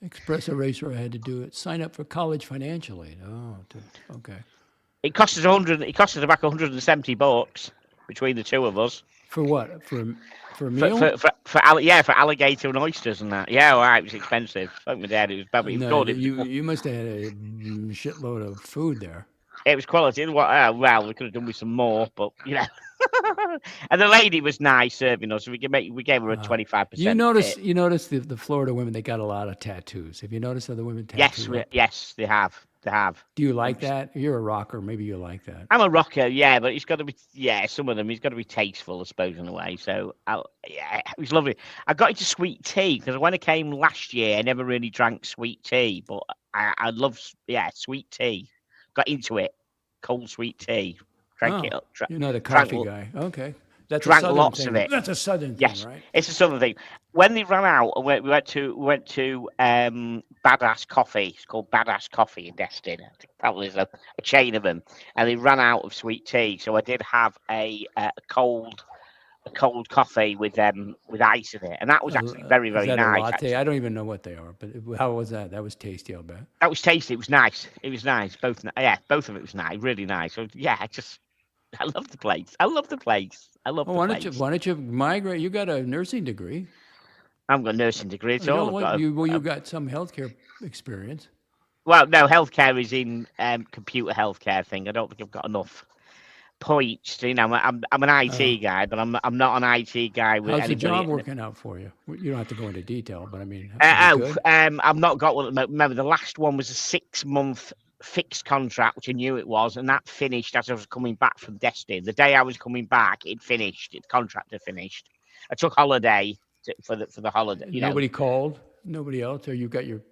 Espresso Racer had to do it. Sign up for college financial aid. Oh, okay. It cost us about $170 between the two of us. For what? For a meal? For alligator and oysters and that. Yeah, all right, it was expensive. Like my dad, it was bad. No, you must have had a shitload of food there. It was quality. Well, we could have done with some more, but you know. And the lady was nice serving us. So we gave her a 25%. You notice the Florida women. They got a lot of tattoos. Have you noticed other women tattooed? Yes, they have. Do you like that? You're a rocker. Maybe you like that. I'm a rocker, yeah, but it's got to be, some of them. He's got to be tasteful, I suppose, in a way. So, it was lovely. I got into sweet tea because when I came last year, I never really drank sweet tea, but I love, sweet tea. Got into it, cold sweet tea. Drank it up. You're not a coffee guy. Okay. That's drank a southern lots thing. of it. That's a southern thing, right? It's a southern thing. When they ran out, we went to Badass Coffee. It's called Badass Coffee in Destin. I think probably there's a chain of them, and they ran out of sweet tea. So I did have a cold coffee with ice in it, and that was actually very, very Is that nice. A latte? Actually. I don't even know what they are, but how was that? That was tasty, I'll bet. That was tasty. It was nice. Both of it was nice. Really nice. So I love the place. I love the place. Why don't you migrate? You got a nursing degree. I've got a nursing degree. You got some healthcare experience. Well, no, healthcare is in computer healthcare thing. I don't think I've got enough points. I'm an IT guy, but I'm not an IT guy. With How's the job working out for you? You don't have to go into detail, but I mean, I've not got one. Remember, the last one was a 6-month fixed contract, which I knew it was, and that finished as I was coming back from Destin. The day I was coming back, it finished. Its contract had finished. I took holiday for the holiday. Nobody called. Nobody else, or you got your.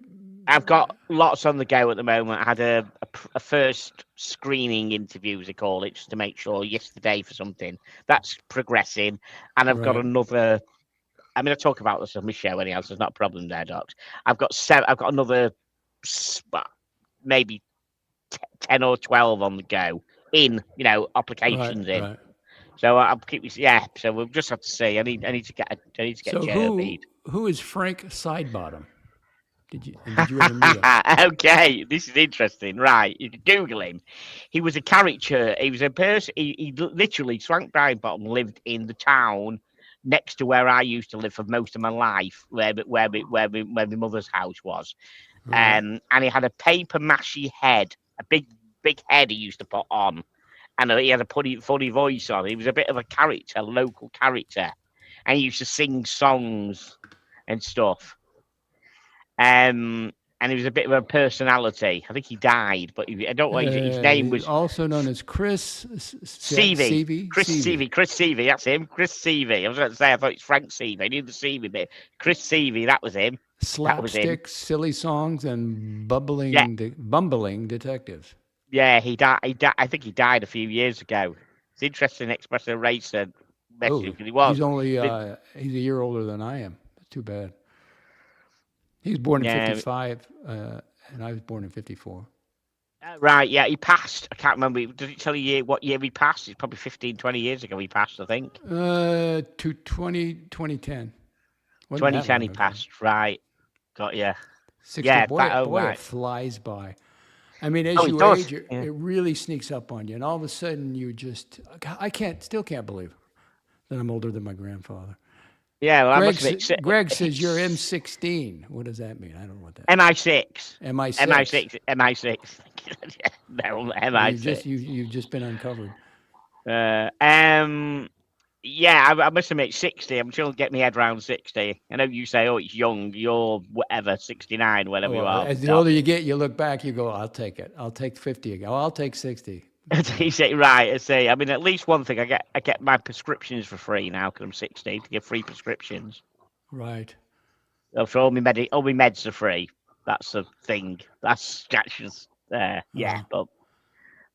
I've got lots on the go at the moment. I had a first screening interview, as they call it, just to make sure yesterday for something that's progressing, and I've got another. I mean, I talk about this on my show anyhow, so there's not a problem there, Docs. I've got another, maybe 10 or 12 on the go in, applications in. Right. So I'll keep. So we'll just have to see. I need to get JB. Who is Frank Sidebottom? Did you ever meet him? Okay, this is interesting. Right, you can Google him. He was a caricature. He was a person. He literally, Frank Sidebottom lived in the town next to where I used to live for most of my life, where my mother's house was. And he had a paper mache head, a big head he used to put on, and he had a funny voice on. He was a bit of a character, local character, and he used to sing songs and stuff. And he was a bit of a personality. I think he died, but I don't know. His name was also known as Chris Seavey. Chris Seavey, that's him. Chris Seavey. I was going to say I thought it's Frank Seavey. I knew the Seavey bit. Chris Seavey, that was him. Slapstick, silly songs, and bumbling detectives. Yeah, he died. I think he died a few years ago. It's interesting. Expressing a racer message because he was. He's only he's a year older than I am. That's too bad. He was born in 55, and I was born in 54. Right, yeah, he passed. I can't remember. Does it tell you what year he passed? It's probably 15, 20 years ago he passed, I think. 2010. 2010 he passed, right. Got you. It flies by. I mean, as you age, it really sneaks up on you. And all of a sudden, I still can't believe that I'm older than my grandfather. Yeah, well, Greg says you're M16. What does that mean? I don't know what that MI6. MI6. MI6. No, MI6. You've just been uncovered. Yeah, I must admit, 60. I'm trying to get my head around 60. I know you say, oh, it's young. You're whatever, 69, whatever you Well, are. as the older you get, you look back, you go, I'll take it. I'll take 50 again. Oh, I'll take 60. You say, right, I say. I mean, at least one thing, I get my prescriptions for free now because I'm 60 to get free prescriptions. Right. So all my meds are free. That's the thing. That's just yeah. But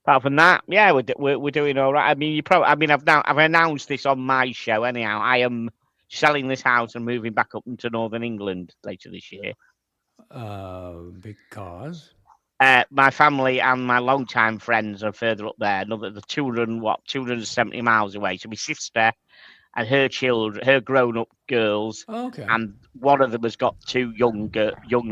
apart from that, yeah, we're doing all right. I mean, I've announced this on my show anyhow. I am selling this house and moving back up into Northern England later this year. Because my family and my long-time friends are further up there. The 270 miles away. So my sister and her children, her grown-up girls, and one of them has got two young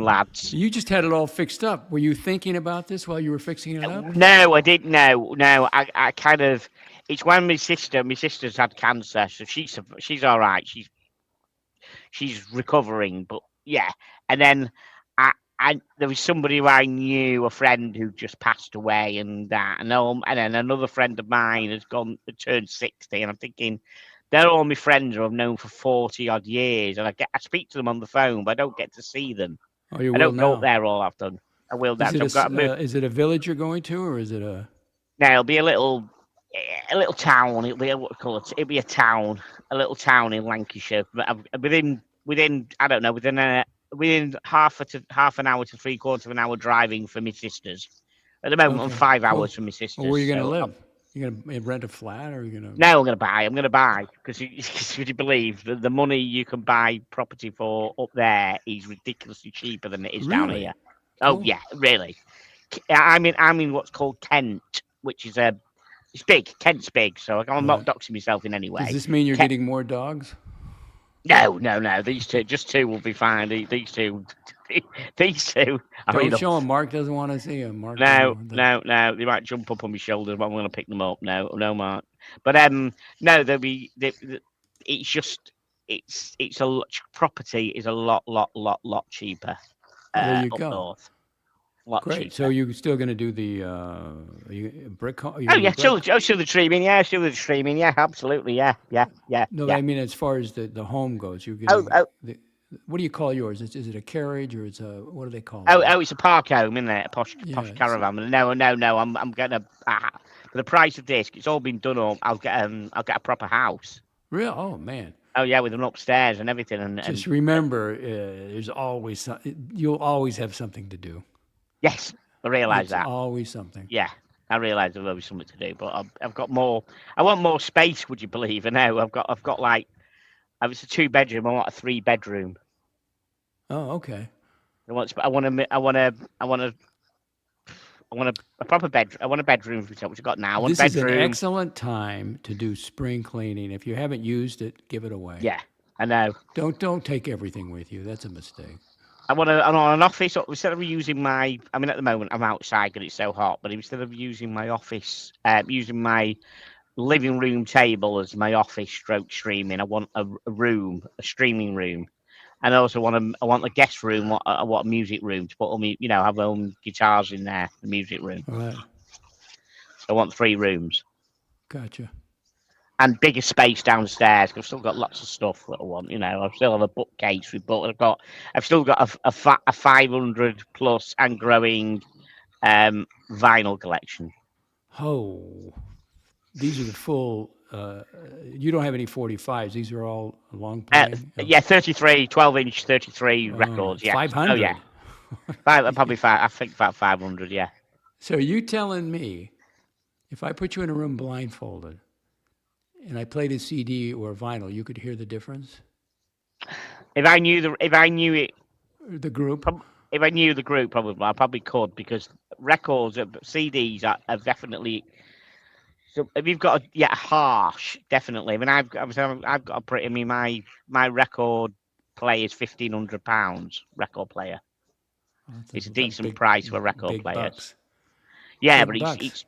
lads. You just had it all fixed up. Were you thinking about this while you were fixing it up? No, I didn't. No, I kind of. It's when my sister's had cancer, so she's all right. She's recovering, but yeah. And then there was somebody who I knew, a friend who just passed away, and then another friend of mine has turned 60, and I'm thinking, they're all my friends who I've known for 40 odd years, and I speak to them on the phone, but I don't get to see them. Oh, you I don't will go now. up there all often. I will now. Is it a village you're going to, or is it a? No, it'll be a little town. It'll be it'll be a town, a little town in Lancashire. Within I don't know, within half an hour to 3/4 of an hour driving from my sister's. At the moment, I'm 5 hours from my sister's. Well, where are you going to live? You going to rent a flat, or are you going to? No, I'm going to buy because would you believe the money you can buy property for up there is ridiculously cheaper than it is down here. Oh yeah, really. I'm in what's called Kent, which is it's big. Kent's big, so I'm not doxing myself in any way. Does this mean you're getting more dogs? No. These two will be fine. These two. Don't show them. Mark doesn't want to see them. Mark. No. They might jump up on my shoulders, but I'm going to pick them up. No, Mark. But no, they'll be. It's just. It's a property is a lot cheaper. There you go. North. Great. Cheaper. So you're still going to do the brick? Oh yeah, still the streaming. Yeah, still the streaming. Yeah, absolutely. Yeah. No, I mean as far as the home goes, you're getting. What do you call yours? Is it a carriage or it's a what do they call it? Oh, it's a park home, isn't it? A posh caravan. No. I'm gonna for the price of this. It's all been done up. I'll get a proper house. Really? Oh man. Oh yeah, with an upstairs and everything. And just remember, there's always you'll always have something to do. Yes, I realise that. Always something. Yeah, I realise there's always something to do, but I've got more. I want more space. Would you believe? I know. I've got like. If it's a 2-bedroom, I want a 3-bedroom. Oh, okay. I want a proper bedroom. I want a bedroom for myself, which I've got now. This is an excellent time to do spring cleaning. If you haven't used it, give it away. Yeah, I know. Don't take everything with you. That's a mistake. I want an office. Instead of using my, I mean, at the moment I'm outside because it's so hot. But instead of using my office, using my living room table as my office stroke streaming, I want a streaming room, and I also want a guest room. I want a music room to put all me, have my own guitars in there. The music room. Right. So I want 3 rooms. Gotcha. And bigger space downstairs. I've still got lots of stuff that I want. I still have a bookcase with books. I've still got a 500 plus and growing vinyl collection. Oh, these are the full. You don't have any 45s. These are all long playing. Yeah, 33, 12-inch, 33 records. Yeah, 500. Oh yeah, probably five. I think about 500. Yeah. So you telling me, if I put you in a room blindfolded, and I played a CD or vinyl, you could hear the difference? If I knew the group? If I knew the group, I probably could, because records, CDs are definitely. So if you've got harsh, definitely. I mean, I've got a pretty. I mean, my record player is £1,500 record player. It's a decent price for a record player. Yeah, but it's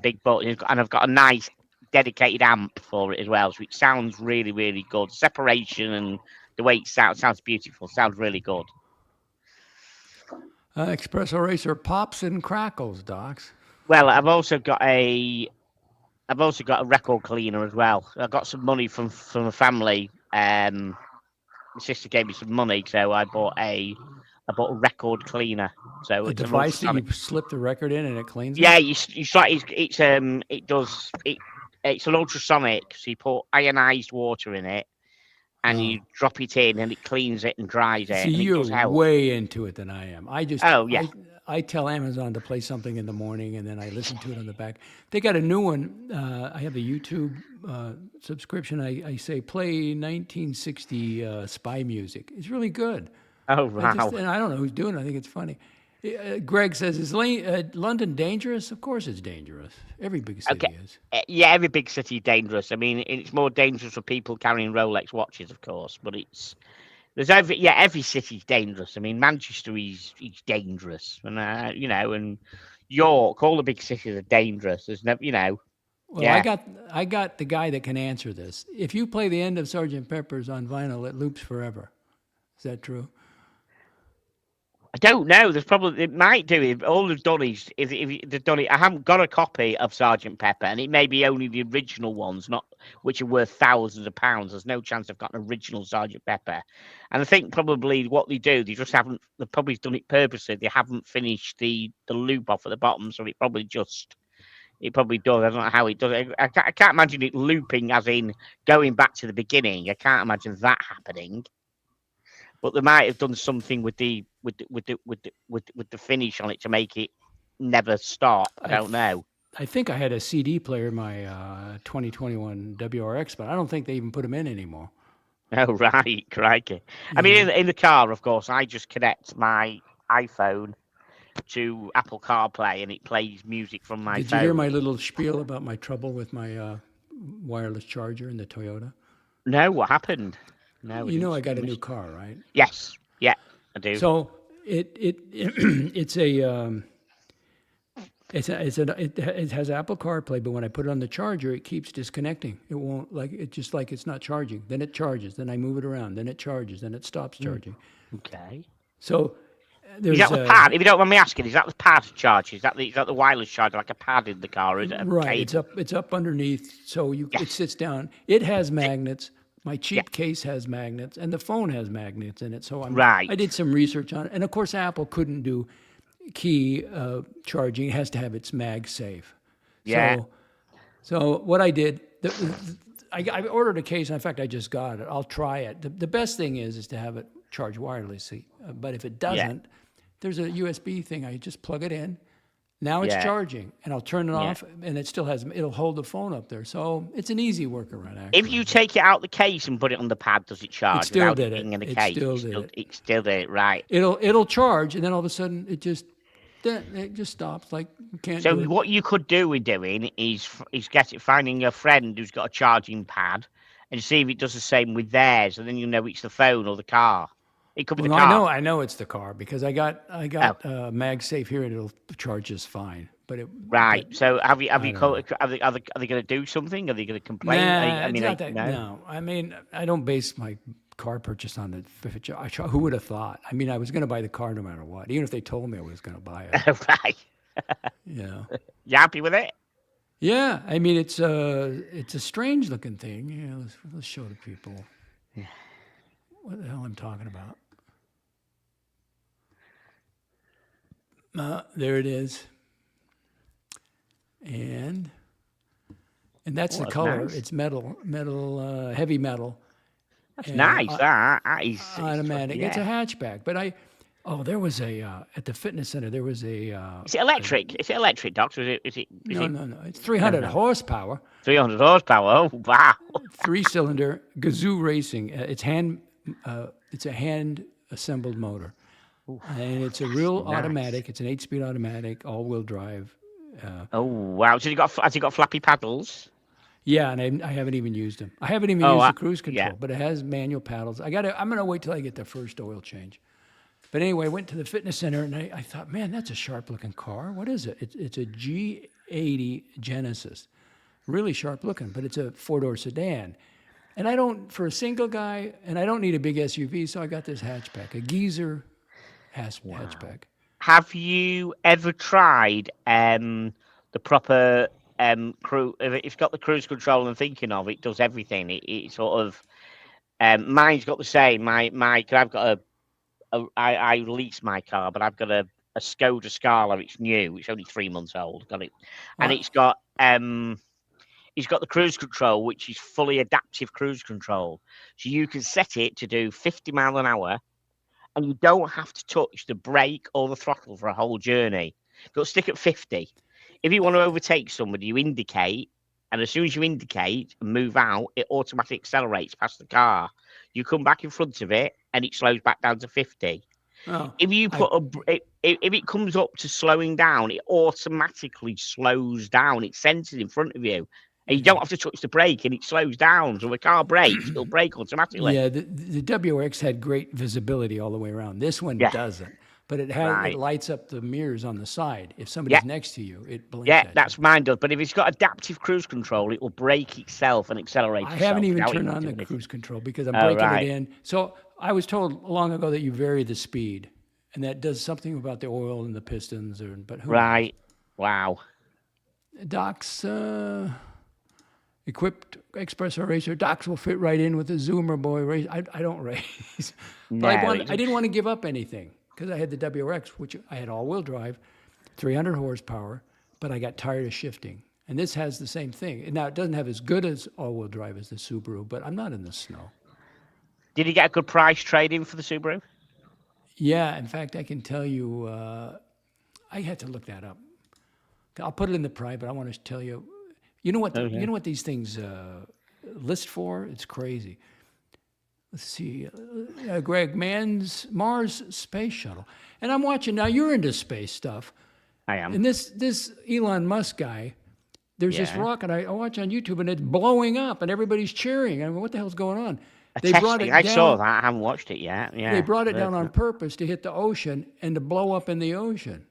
big bucks, and I've got a nice dedicated amp for it as well, so it sounds really, really good. Separation and the way it sounds beautiful. Sounds really good. Espresso Racer pops and crackles, Docs. Well, I've also got a I've also got a record cleaner as well. I got some money from a family. My sister gave me some money, so I bought a record cleaner. So A it's an device that ultrasonic. you slip the record in and it cleans it? Yeah, it's like it's an ultrasonic. So you put ionized water in it, and you drop it in, and it cleans it and dries it, See, and it you're does help. way into it than I am. Oh, yeah. I tell Amazon to play something in the morning, and then I listen to it on the back. They got a new one. I have a YouTube subscription. I say play 1960 spy music. It's really good. Oh, wow. And I don't know who's doing it. I think it's funny. Greg says, is London dangerous? Of course it's dangerous. Every big city is. Yeah, every big city is dangerous. I mean, it's more dangerous for people carrying Rolex watches, of course, but every city's dangerous. I mean, Manchester is dangerous, and and York, all the big cities are dangerous. There's never, Well, yeah. I got the guy that can answer this. If you play the end of Sgt. Pepper's on vinyl, it loops forever. Is that true? I don't know. It might do. If all they've done is if they've done it. I haven't got a copy of Sergeant Pepper, and it may be only the original ones, not which are worth thousands of pounds. There's no chance I've got an original Sergeant Pepper, and I think probably what they do, they just haven't. They've probably done it purposely. They haven't finished the loop off at the bottom, so it probably does. I don't know how it does. I can't imagine it looping, as in going back to the beginning. I can't imagine that happening. But they might have done something with the finish on it to make it never stop. I don't know. I think I had a CD player in my 2021 WRX, but I don't think they even put them in anymore. Oh, right, crikey. I mean, in the car, of course, I just connect my iPhone to Apple CarPlay, and it plays music from my phone. Did you hear my little spiel about my trouble with my wireless charger in the Toyota? No, what happened? No, I got a new car, right? Yes, yeah, I do. So it has Apple CarPlay, but when I put it on the charger, it keeps disconnecting. It won't it's not charging. Then it charges. Then I move it around. Then it charges. Then it stops charging. Okay. So there's is that the pad? If you don't mind me asking, is that the pad charge? Is that the wireless charger, like a pad in the car? Or is it a right. cable? It's up underneath, so it sits down. It has magnets. My cheap case has magnets, and the phone has magnets in it. So I did some research on it, and of course, Apple couldn't do key charging. It has to have its MagSafe. Yeah. So what I did, I ordered a case. And in fact, I just got it. I'll try it. The best thing is to have it charge wirelessly. But if it doesn't, there's a USB thing. I just plug it in. Now it's charging, and I'll turn it off, and it'll hold the phone up there. So it's an easy workaround, actually. If you take it out the case and put it on the pad, does it charge? It still did it. In the it case? still did it. It still did it, right. It'll charge, and then all of a sudden, it just stops. Like, you can't do it. So what you could do with doing is finding a friend who's got a charging pad and see if it does the same with theirs, and then you know it's the phone or the car. It could be the car. I know it's the car because I got MagSafe here, and it'll charge just fine. But So are they going to do something? Are they going to complain? No. I mean, I don't base my car purchase on the. Who would have thought? I mean, I was going to buy the car no matter what, even if they told me I was going to buy it. Right. You happy with it? Yeah. I mean, it's a strange looking thing. Let's show the people. Yeah. What the hell I'm talking about? There it is. And that's the color. Nice. It's metal, heavy metal. That's nice. That is automatic. It's a hatchback. But there was at the fitness center. There was a. Is it electric? Is it electric, Doctor? No. It's 300 horsepower. 300 horsepower. Oh wow! 3-cylinder Gazoo Racing. It's a hand assembled motor, and it's a real automatic. It's an 8-speed automatic, all-wheel drive. Oh wow! So has it got flappy paddles? Yeah, and I haven't even used them. I haven't even used the cruise control, but it has manual paddles. I'm gonna wait till I get the first oil change. But anyway, I went to the fitness center, and I thought, man, that's a sharp-looking car. What is it? It's a G80 Genesis, really sharp-looking, but it's a 4-door sedan. And for a single guy, and I don't need a big SUV, so I got this hatchback, a geezer hatchback. Have you ever tried the proper if it's got the cruise control and thinking of it, does everything. It sort of mine's got the same. I've got I lease my car, but I've got a Skoda Scala. It's new. It's only 3 months old. Got it, and it's got the cruise control, which is fully adaptive cruise control. So you can set it to do 50 mile an hour, and you don't have to touch the brake or the throttle for a whole journey. You'll stick at 50. If you want to overtake somebody, you indicate, and as soon as you indicate and move out, it automatically accelerates past the car. You come back in front of it, and it slows back down to 50. Oh, If you put if it comes up to slowing down, it automatically slows down. It senses in front of you, and you don't have to touch the brake, and it slows down. So when a car brakes, it'll brake automatically. Yeah, the WRX had great visibility all the way around. This one doesn't, but it lights up the mirrors on the side. If somebody's next to you, it blinks. Yeah, that's mine does. But if it's got adaptive cruise control, it will brake itself and accelerate. I haven't even turned on the cruise control because I'm breaking it in. So I was told long ago that you vary the speed, and that does something about the oil and the pistons. But who knows? Wow. DOXX equipped espresso racer. DOXX will fit right in with the Zoomer boy race. I don't race, but I didn't want to give up anything because I had the WRX, which I had all-wheel drive, 300 horsepower, but I got tired of shifting. And this has the same thing. Now, it doesn't have as good as all-wheel drive as the Subaru, but I'm not in the snow. Did you get a good price trade-in for the Subaru? Yeah, in fact, I can tell you, I had to look that up. I'll put it in the private. I want to tell you, you know what these things list for? It's crazy. Let's see, Greg, Mars space shuttle, and I'm watching now. You're into space stuff. I am. And this Elon Musk guy, there's this rocket I watch on YouTube, and it's blowing up, and everybody's cheering. I mean, what the hell's going on? They brought it down. I saw that. I haven't watched it yet. Yeah. They brought it down on purpose to hit the ocean and to blow up in the ocean.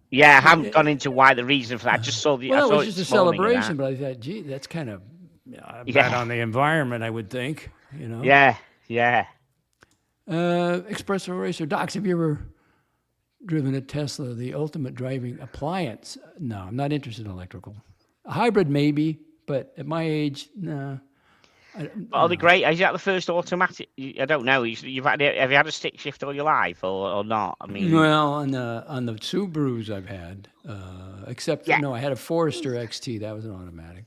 Yeah, I haven't gone into why the reason for that. I just saw the. Well, it was just a celebration, but I thought, gee, that's kind of bad on the environment, I would think. You know. Yeah. Espresso racer. DOXX, have you ever driven a Tesla, the ultimate driving appliance? No, I'm not interested in electrical. A hybrid maybe, but at my age, no. Oh, they're great. Is that the first automatic? I don't know. Have you had a stick shift all your life or not? I mean, well, on the Subarus I've had, except for, no, I had a Forester XT. That was an automatic.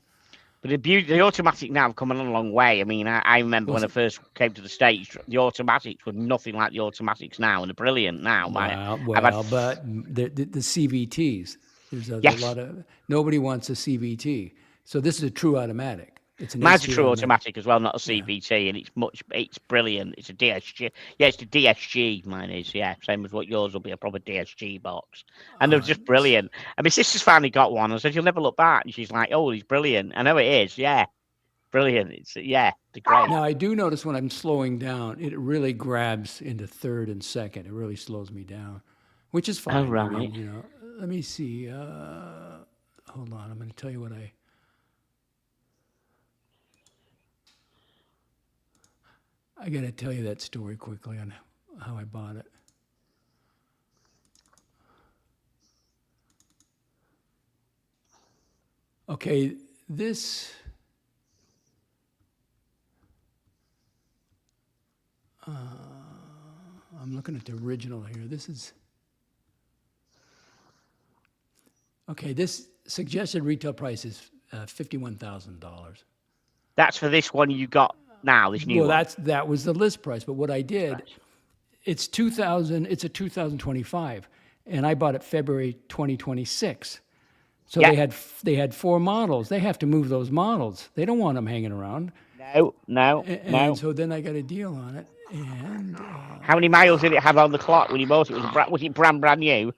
But the automatic now have come a long way. I mean, I remember when I first came to the States, the automatics were nothing like the automatics now, and they're brilliant now. But the CVTs, there's a lot of, nobody wants a CVT. So this is a true automatic. Mine's a true automatic as well, not a CVT, and it's brilliant. It's a DSG. Yeah, it's the DSG. Mine is, same as what yours will be, a proper DSG box. And they're just brilliant. And my sister's finally got one. I said, "You'll never look back." And she's like, "Oh, he's brilliant." I know it is. Yeah, brilliant. They're great. Now I do notice when I'm slowing down, it really grabs into third and second. It really slows me down, which is fine. Oh, right. I mean, let me see. Hold on, I'm going to tell you what I got to tell you that story quickly on how I bought it. Okay, this I'm looking at the original here. This is okay. This suggested retail price is $51,000. That's for this one you got now. This new one. That was the list price. But what I did, it's 2000. It's a 2025, and I bought it February 2026. So they had 4 models. They have to move those models. They don't want them hanging around. No. And so then I got a deal on it. And how many miles did it have on the clock when you bought it? Was it brand new?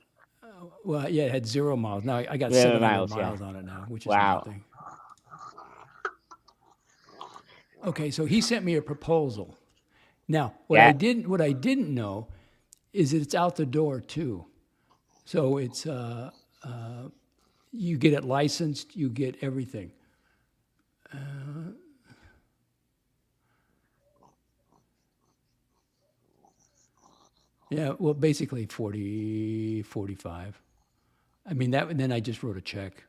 Well, yeah, it had 0 miles. Now I got 700 miles on it now, which is nothing. Okay, so he sent me a proposal. Now, what I didn't know is that it's out the door too. So it's you get it licensed, you get everything. Yeah, well, basically 40, 45. I mean, then I just wrote a check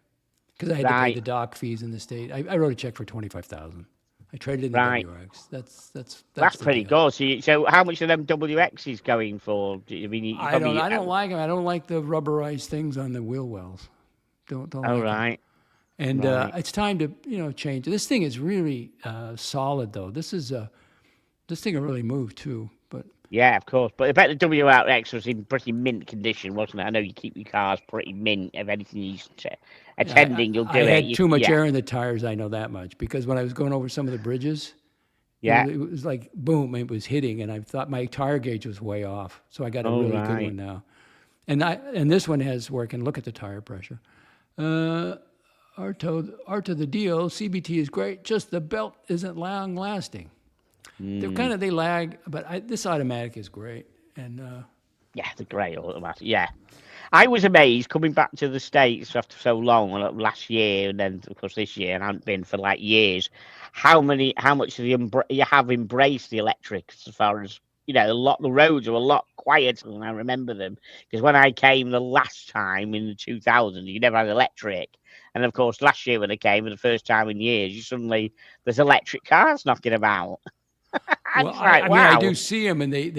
because I had to pay Right. the dock fees in the state. I wrote a check for $25,000. I traded in the Right. WX. That's That's the pretty deal. good. So how much are them WXs going for? I mean, you I probably, don't like them. I don't like the rubberized things on the wheel wells. Don't Oh, like 'em. right. And Right. it's time to change. This thing is really solid though. This thing will really move too. But Yeah, of course. But I bet the WRX was in pretty mint condition, wasn't it? I know you keep your cars pretty mint. If anything you're attending, you'll do I it. had too much yeah. air in the tires. I know that much because when I was going over some of the bridges, Yeah. it was like boom, it was hitting, and I thought my tire gauge was way off. So I got a Oh, really good right. one now, and this one has working. Look at the tire pressure. Art of the deal. CBT is great. Just the belt isn't long lasting. They lag, but this automatic is great. And Yeah, the grey automatic. Yeah. I was amazed coming back to the States after so long, last year, and then of course this year, and I haven't been for like years. How much of you have embraced the electric as far as the roads are a lot quieter than I remember them. Because when I came the last time in the 2000s, you never had electric, and of course last year when I came for the first time in years, there's electric cars knocking about. well, I mean, I do see them, and they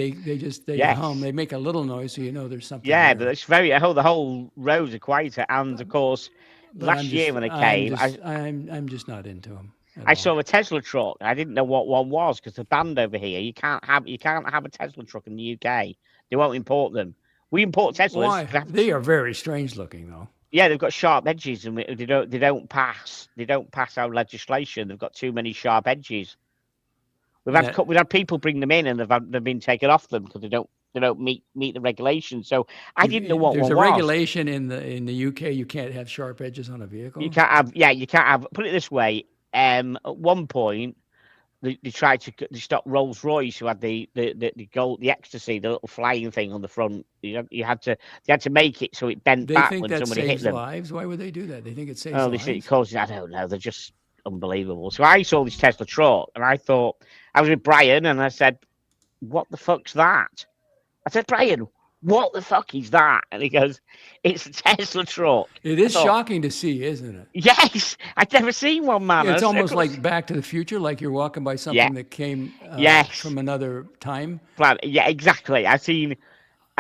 Yes. hum. They make a little noise, so you know there's something. Yeah, there. but it's the whole roads are quieter, and of course But last year when I came, I'm just not into them. I saw a Tesla truck. I didn't know what one was because the band over here, you can't have a Tesla truck in the UK. They won't import them. We import Teslas. Why? They are very strange looking, though. Yeah, they've got sharp edges, and they don't pass our legislation. They've got too many sharp edges. We've had people bring them in, and they've been taken off them because they don't meet the regulations. So I didn't know what There's one a was. regulation in the UK. You can't have sharp edges on a vehicle. You can't have. Put it this way. At one point, they tried to stop Rolls Royce, who had the gold, the ecstasy, the little flying thing on the front. You had to make it so it bent They back think when that somebody hit saves them. lives. Why would they do that? They think it saves Oh, lives. they say it causes. I don't know. They're just unbelievable. So I saw this Tesla truck, and I thought I was with Brian, and I said, "What the fuck's that?" I said, "Brian, what the fuck is that?" And he goes, "It's a Tesla truck." It is shocking to see, isn't it? Yes, I'd never seen one, man. It's almost like Back to the Future, like you're walking by something that came from another time. Yeah, exactly. I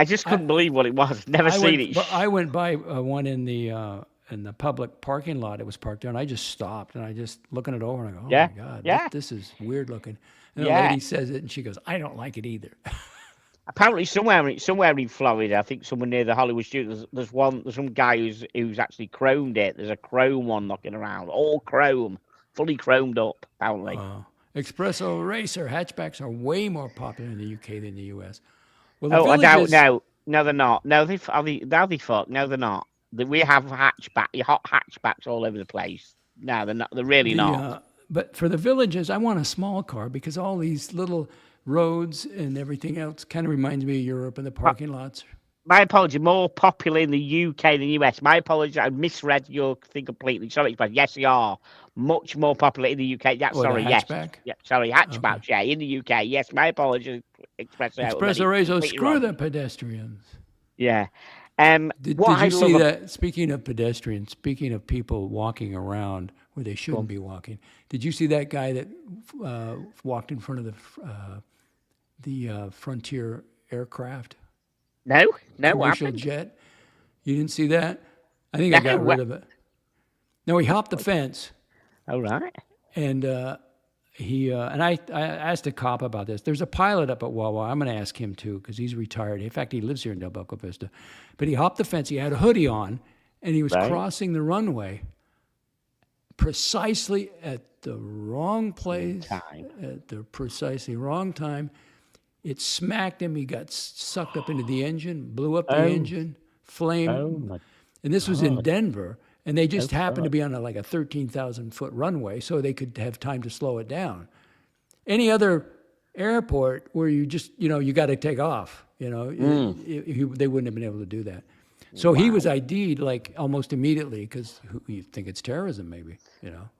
just couldn't believe what it was. Never seen it. I went by one in the public parking lot. It was parked there, and I just stopped, and I just looking it over, and I go, "Oh my God, this is weird looking." And the lady says it, and she goes, "I don't like it either." Apparently, somewhere in Florida, I think somewhere near the Hollywood Studios, there's some guy who's actually chromed it. There's a chrome one knocking around, all chrome, fully chromed up. Apparently. Espresso Racer hatchbacks are way more popular in the UK than the US. Well, I doubt. No, they're not. No, they fuck. No, they're not. We have hot hatchbacks all over the place. No, they're not. They're really not. But for the villages, I want a small car because all these little roads and everything else kind of reminds me of Europe and the parking lots. My apology, more popular in the UK than the US. My apology, I misread your thing completely. Sorry, but yes, they are much more popular in the UK. Yeah, sorry, yes. Yeah, sorry, hatchbacks, yeah, in the UK. Yes, my apologies. Espresso Racer, screw the pedestrians. Yeah. Did you see that? Speaking of pedestrians, speaking of people walking around where they shouldn't be walking, did you see that guy that walked in front of the Frontier aircraft? No, commercial jet. You didn't see that? I think I got rid of it. No, he hopped the fence. All right. And I asked a cop about this. There's a pilot up at Wawa. I'm going to ask him too because he's retired. In fact, he lives here in Del Boca Vista. But he hopped the fence. He had a hoodie on, and he was crossing the runway precisely at the wrong place at the precisely wrong time. It smacked him. He got sucked up into the engine, blew up the engine, flame. And this was in Denver. And they just happened to be on like a 13,000-foot runway, so they could have time to slow it down. Any other airport where you just, you got to take off, they wouldn't have been able to do that. So he was ID'd like almost immediately because you think it's terrorism, maybe,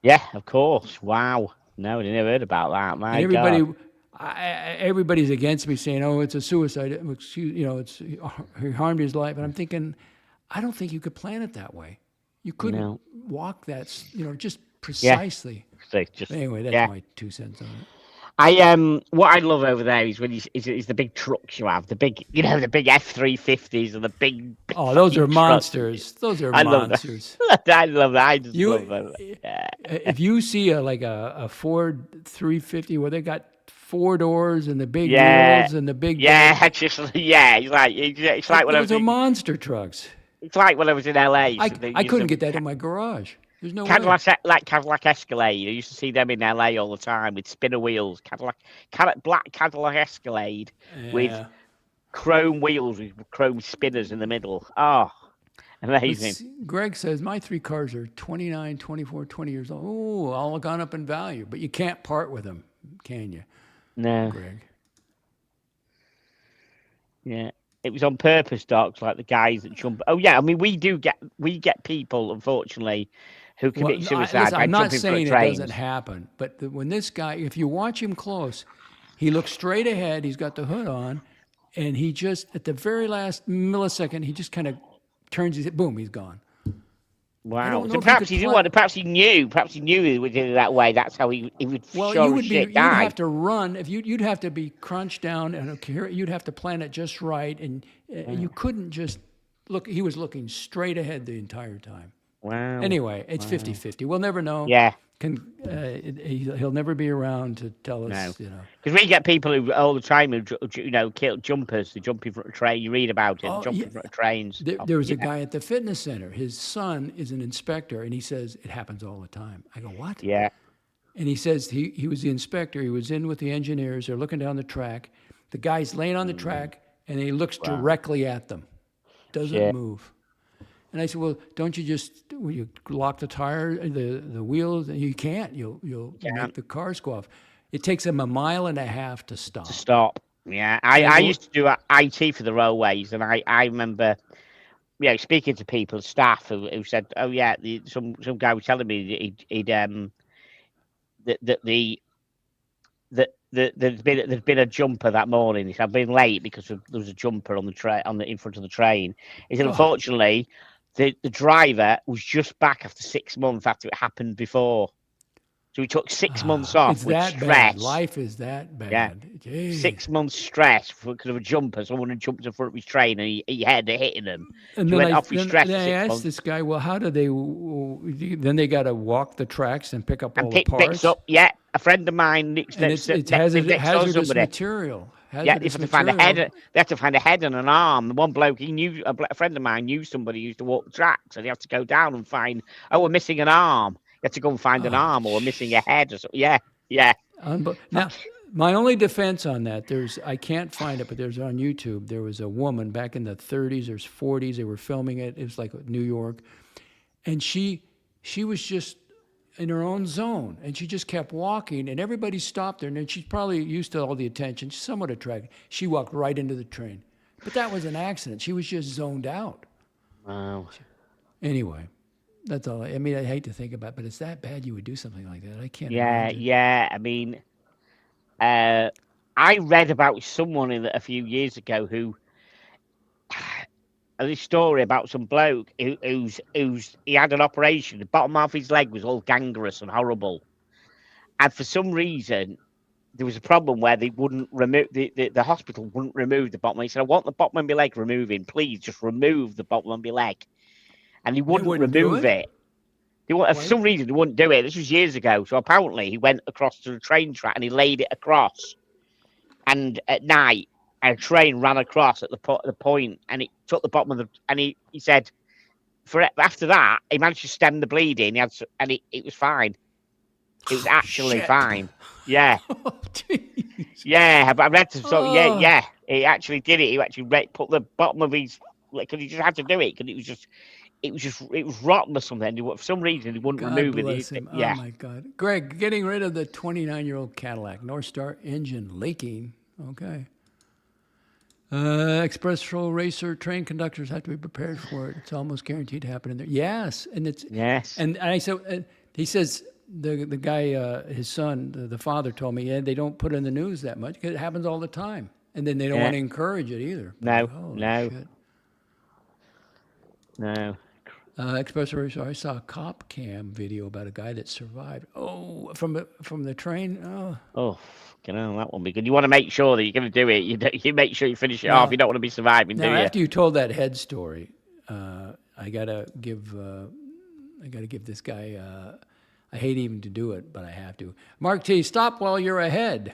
Yeah, of course. Wow. No, I never heard about that. My God. Everybody's against me saying, "Oh, it's a suicide." He harmed his life, and I'm thinking, I don't think you could plan it that way. You couldn't No. walk that, just precisely. So just, Anyway, that's yeah. my 2 cents on it. What I love over there is when is the big trucks you have, the big, the big F-350s and the big. Oh, those are fucking trucks. monsters. Those are I love monsters. that. I love that. I just love that. Yeah. If you see a Ford 350 where they got 4 doors and the big Yeah. wheels and the big It's like when I was those are monster trucks. It's like when I was in LA. I couldn't get that in my garage. There's no way. Cadillac Escalade. I used to see them in LA all the time with spinner wheels. Black Cadillac Escalade with chrome wheels with chrome spinners in the middle. Oh, amazing. Greg says, my 3 cars are 29, 24, 20 years old. Oh, all gone up in value. But you can't part with them, can you? No. Greg. Yeah. It was on purpose, Docs, like the guys that jump. Oh, yeah. I mean, we get people, unfortunately, who commit suicide by I'm not jumping saying from it trains. doesn't happen, but when this guy, if you watch him close, he looks straight ahead. He's got the hood on, and he just, at the very last millisecond, he just kind of turns his head. Boom, he's gone. Wow. So perhaps he didn't want to. Perhaps he knew. Perhaps he knew he would do it that way. That's how he would show shit you'd die. have to run. If you'd have to be crunched down, and you'd have to plan it just right, and you couldn't just look. He was looking straight ahead the entire time. Wow. Anyway, it's 50-50. We'll never know. Yeah. He'll never be around to tell us. No. Because we get people who all the time who kill jumpers. They jump in front of train. You read about it. Jump in front of trains. There was a guy at the fitness center. His son is an inspector, and he says it happens all the time. I go, what? Yeah. And he says he was the inspector. He was in with the engineers. They're looking down the track. The guy's laying on the track, and he looks directly at them. Doesn't move. And I said, well, don't you just you lock the tire, the wheels? You can't. You'll make the cars go off. It takes them 1.5 miles to stop. Yeah. I used to do IT for the railways, and I remember, speaking to people, staff who said, oh yeah, some guy was telling me there's been a jumper that morning. He said, I've been late because there was a jumper on the in front of the train. He said, unfortunately, the driver was just back after 6 months after it happened before. So he took 6 months off It's with that stress. bad. Life is that bad. Yeah. 6 months stress because of a jumper. Someone had jumped in front of his train and he had it hitting him. And so then he went off with stress. Then I asked this guy, well, how do they? Then they got to walk the tracks and pick up all the parts. Picks up, a friend of mine. It's hazardous material. They have to find a head. They have to find a head and an arm. The one bloke a friend of mine knew somebody who used to walk the tracks, and he had to go down and find. Oh, we're missing an arm. You have to go and find an arm, or we're missing a head, or something. Yeah. Now, my only defense on that, I can't find it, but there's on YouTube. There was a woman back in the 30s or 40s. They were filming it. It was like New York, and she was just in her own zone, and she just kept walking, and everybody stopped her, and then she's probably used to all the attention. She's somewhat attractive. She walked right into the train, but that was an accident. She was just zoned out. Wow. Anyway. That's all. I mean, I hate to think about it, but it's that bad you would do something like that. I can't imagine. Yeah. I mean, I read about someone a few years ago who this story about some bloke who's he had an operation. The bottom half of his leg was all gangrenous and horrible, and for some reason there was a problem where they wouldn't remove the hospital wouldn't remove the bottom. He said, "I want the bottom of my leg removing. Please, just remove the bottom of my leg." And he wouldn't remove it. For some reason, he wouldn't do it. This was years ago. So apparently, he went across to the train track and he laid it across. And at night, a train ran across at the point, and it took the bottom of the. And he said, after that, he managed to stem the bleeding. It was fine. It was actually fine. Yeah. Yeah, but I read some. So yeah. He actually did it. He actually put the bottom of his. Because he just had to do it. Because it was rotten or something. For some reason, he wouldn't remove it. Yeah. Oh my God, Greg, getting rid of the 29-year-old Cadillac North Star engine leaking. Okay. Express Patrol racer train conductors have to be prepared for it. It's almost guaranteed to happen in there. Yes, and it's And I said, he says the guy, his son, the father told me, they don't put it in the news that much because it happens all the time, and then they don't want to encourage it either. No. Shit. No. Expressway. I saw a cop cam video about a guy that survived. Oh, from the train. Oh, Oh, you know, that won't be good. You want to make sure that you're going to do it. You make sure you finish it Now- off. You don't want to be surviving, do now you? after you told that head story, I gotta give this guy. I hate even to do it, but I have to. Mark T, stop while you're ahead.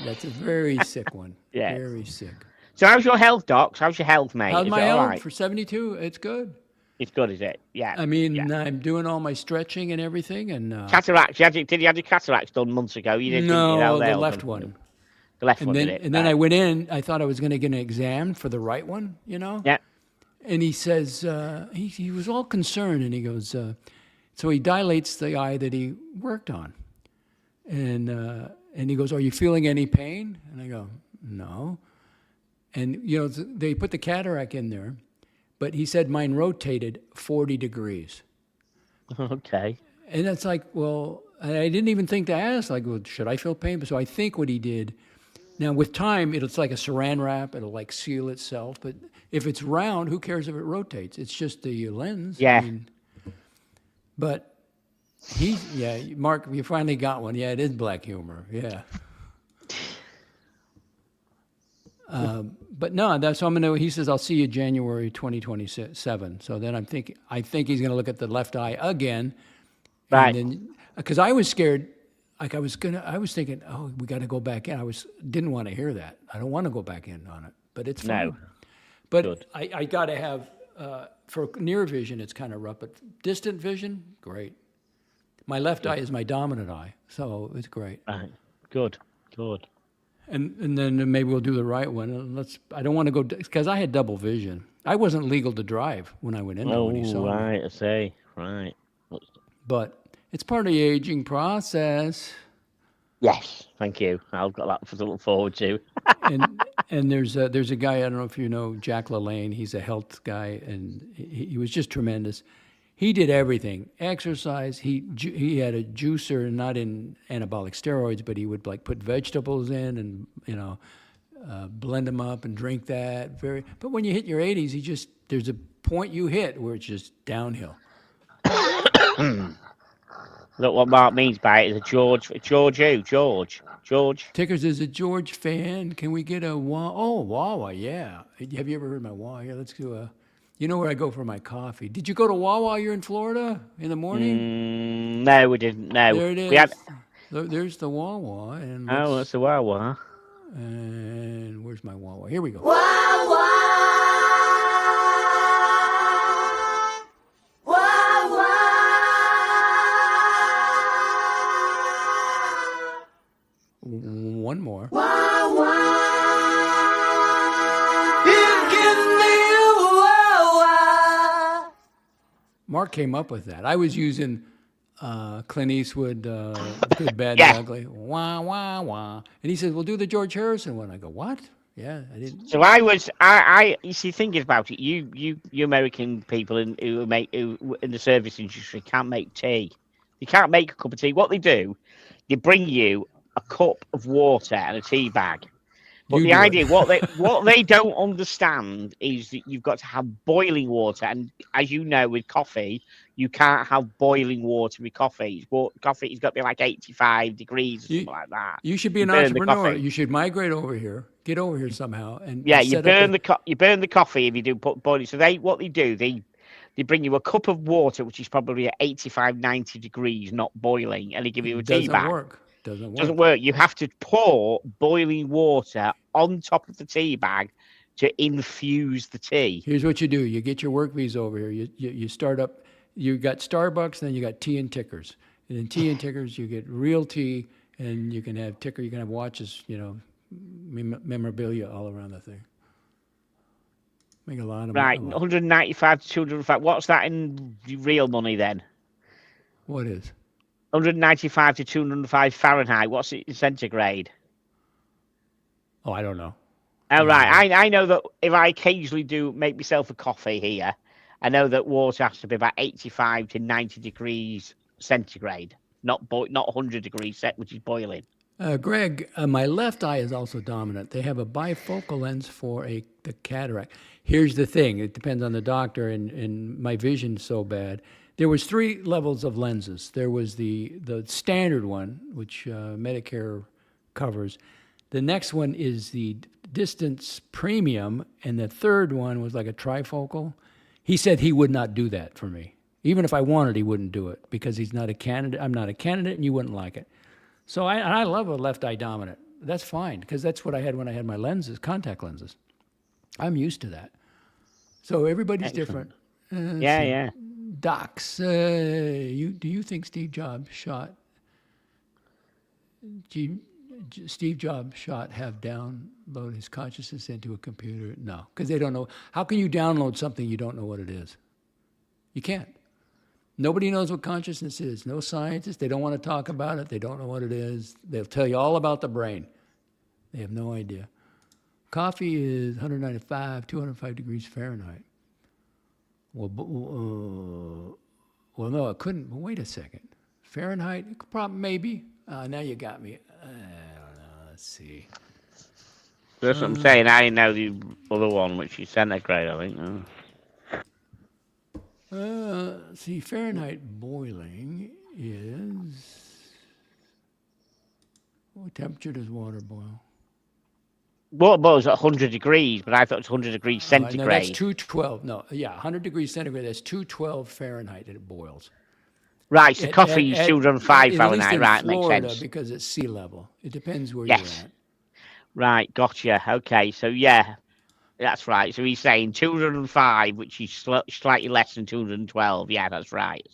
That's a very sick one. Yes. Very sick. So how's your health, Docs? How's your health, mate? How's Is my it all health right? for 72? It's good. It's good, is it? Yeah. I mean, yeah. I'm doing all my stretching and everything, and Cataracts. Did you have your cataracts done months ago? You didn't. no, Didn't you? the left one. The left And one then did it. and then right. I went in. I thought I was going to get an exam for the right one, you know. Yeah. And he says he was all concerned, and he goes, so he dilates the eye that he worked on, and he goes, "Are you feeling any pain?" And I go, "No." And you know, they put the cataract in there, but he said mine rotated 40 degrees. Okay. And that's like, well, I didn't even think to ask, like, well, should I feel pain? So I think what he did, now with time, it's like a saran wrap, it'll like seal itself. But if it's round, who cares if it rotates? It's just the lens. Yeah. But Mark, you finally got one. Yeah, it is black humor. Yeah. But no, that's so I'm gonna. He says I'll see you January 2027. So then I think he's gonna look at the left eye again, Right. Because I was scared. Like I was thinking, oh, we got to go back in. Didn't want to hear that. I don't want to go back in on it. But it's fine. No. But Good. I got to have for near vision, it's kind of rough. But distant vision, great. My left eye is my dominant eye, so it's great. Right. Good. Good. And then maybe we'll do the right one. I don't want to go because I had double vision. I wasn't legal to drive when I went in there when he saw me. Right. I see. Right. But it's part of the aging process. Yes. Thank you. I've got that to look forward to. and there's a guy, I don't know if you know Jack LaLanne. He's a health guy, and he was just tremendous. He did everything. Exercise. He had a juicer, not in anabolic steroids, but he would like put vegetables in and blend them up and drink that. But when you hit your 80s, there's a point you hit where it's just downhill. Look what Mark means by it is a George. Tickers is a George fan. Can we get a Wawa? Yeah. Have you ever heard my Wawa? Yeah, let's do a. You know where I go for my coffee. Did you go to Wawa? You're in Florida in the morning? No, we didn't. No. There it is. We had... There's the Wawa. And that's the Wawa. And where's my Wawa? Here we go. Wawa! Wawa! One more. Wawa! You give me a Wawa! Mark came up with that. I was using Clint Eastwood, Good, Bad, Yeah. and Ugly. Wah, wah, wah. And he said, we'll do the George Harrison one. I go, what? Yeah, I didn't. So you see, thinking about it, you American people who in the service industry can't make tea. You can't make a cup of tea. What they do, they bring you a cup of water and a tea bag. But the idea, what they don't understand is that you've got to have boiling water, and as you know, with coffee, you can't have boiling water with coffee. Coffee has got to be like 85 degrees or something like that. You should be an burn the entrepreneur. coffee. You should migrate over here. Get over here somehow. And Yeah, set you up burn the coffee if you do put boiling. So they bring you a cup of water, which is probably at 85, 90 degrees, not boiling, and they give you a tea bag. Doesn't work. You have to pour boiling water on top of the tea bag to infuse the tea. Here's what you do. You get your work visa over here. You start up. You got Starbucks, then you got tea and tickers. And in tea and tickers, you get real tea, and you can have ticker. You can have watches, memorabilia all around the thing. Make a lot of Right, money. 195 to 205. What's that in real money then? What is? 195 to 205 Fahrenheit. What's it in centigrade? Oh, I don't know. Oh, right. I know that if I occasionally do make myself a coffee here, I know that water has to be about 85 to 90 degrees centigrade, not 100 degrees set, which is boiling. Greg, my left eye is also dominant. They have a bifocal lens for the cataract. Here's the thing. It depends on the doctor, and my vision's so bad. There was 3 levels of lenses. There was the standard one, which Medicare covers. The next one is the distance premium, and the third one was like a trifocal. He said he would not do that for me. Even if I wanted, he wouldn't do it because he's not a candidate. I'm not a candidate, and you wouldn't like it. So I love a left eye dominant. That's fine because that's what I had when I had my lenses, contact lenses. I'm used to that. So everybody's different. Yeah. DOXX, do you think Steve Jobs shot have download his consciousness into a computer? No, because they don't know. How can you download something you don't know what it is? You can't. Nobody knows what consciousness is. No scientists. They don't want to talk about it. They don't know what it is. They'll tell you all about the brain. They have no idea. Coffee is 195, 205 degrees Fahrenheit. Well, no, it couldn't. But wait a second. Fahrenheit? Probably, maybe. Now you got me. I don't know. Let's see. That's what I'm saying. I know the other one, which is centigrade, I think. See, Fahrenheit boiling is... What temperature does water boil? Water boils at 100 degrees, but I thought it was 100 degrees centigrade. No, that's 212. No, yeah, 100 degrees centigrade. That's 212 Fahrenheit that it boils. Right, so coffee is 205 Fahrenheit, right? Florida, makes sense. Because it's sea level. It depends where Yes. you're at. Right, gotcha. Okay, so yeah, that's right. So he's saying 205, which is slightly less than 212. Yeah, that's right.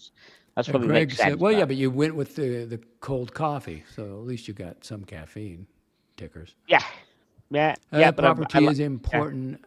That's probably Greg makes said, sense. well, yeah, but you went with the cold coffee, so at least you got some caffeine tickers. Yeah. But proper tea is important.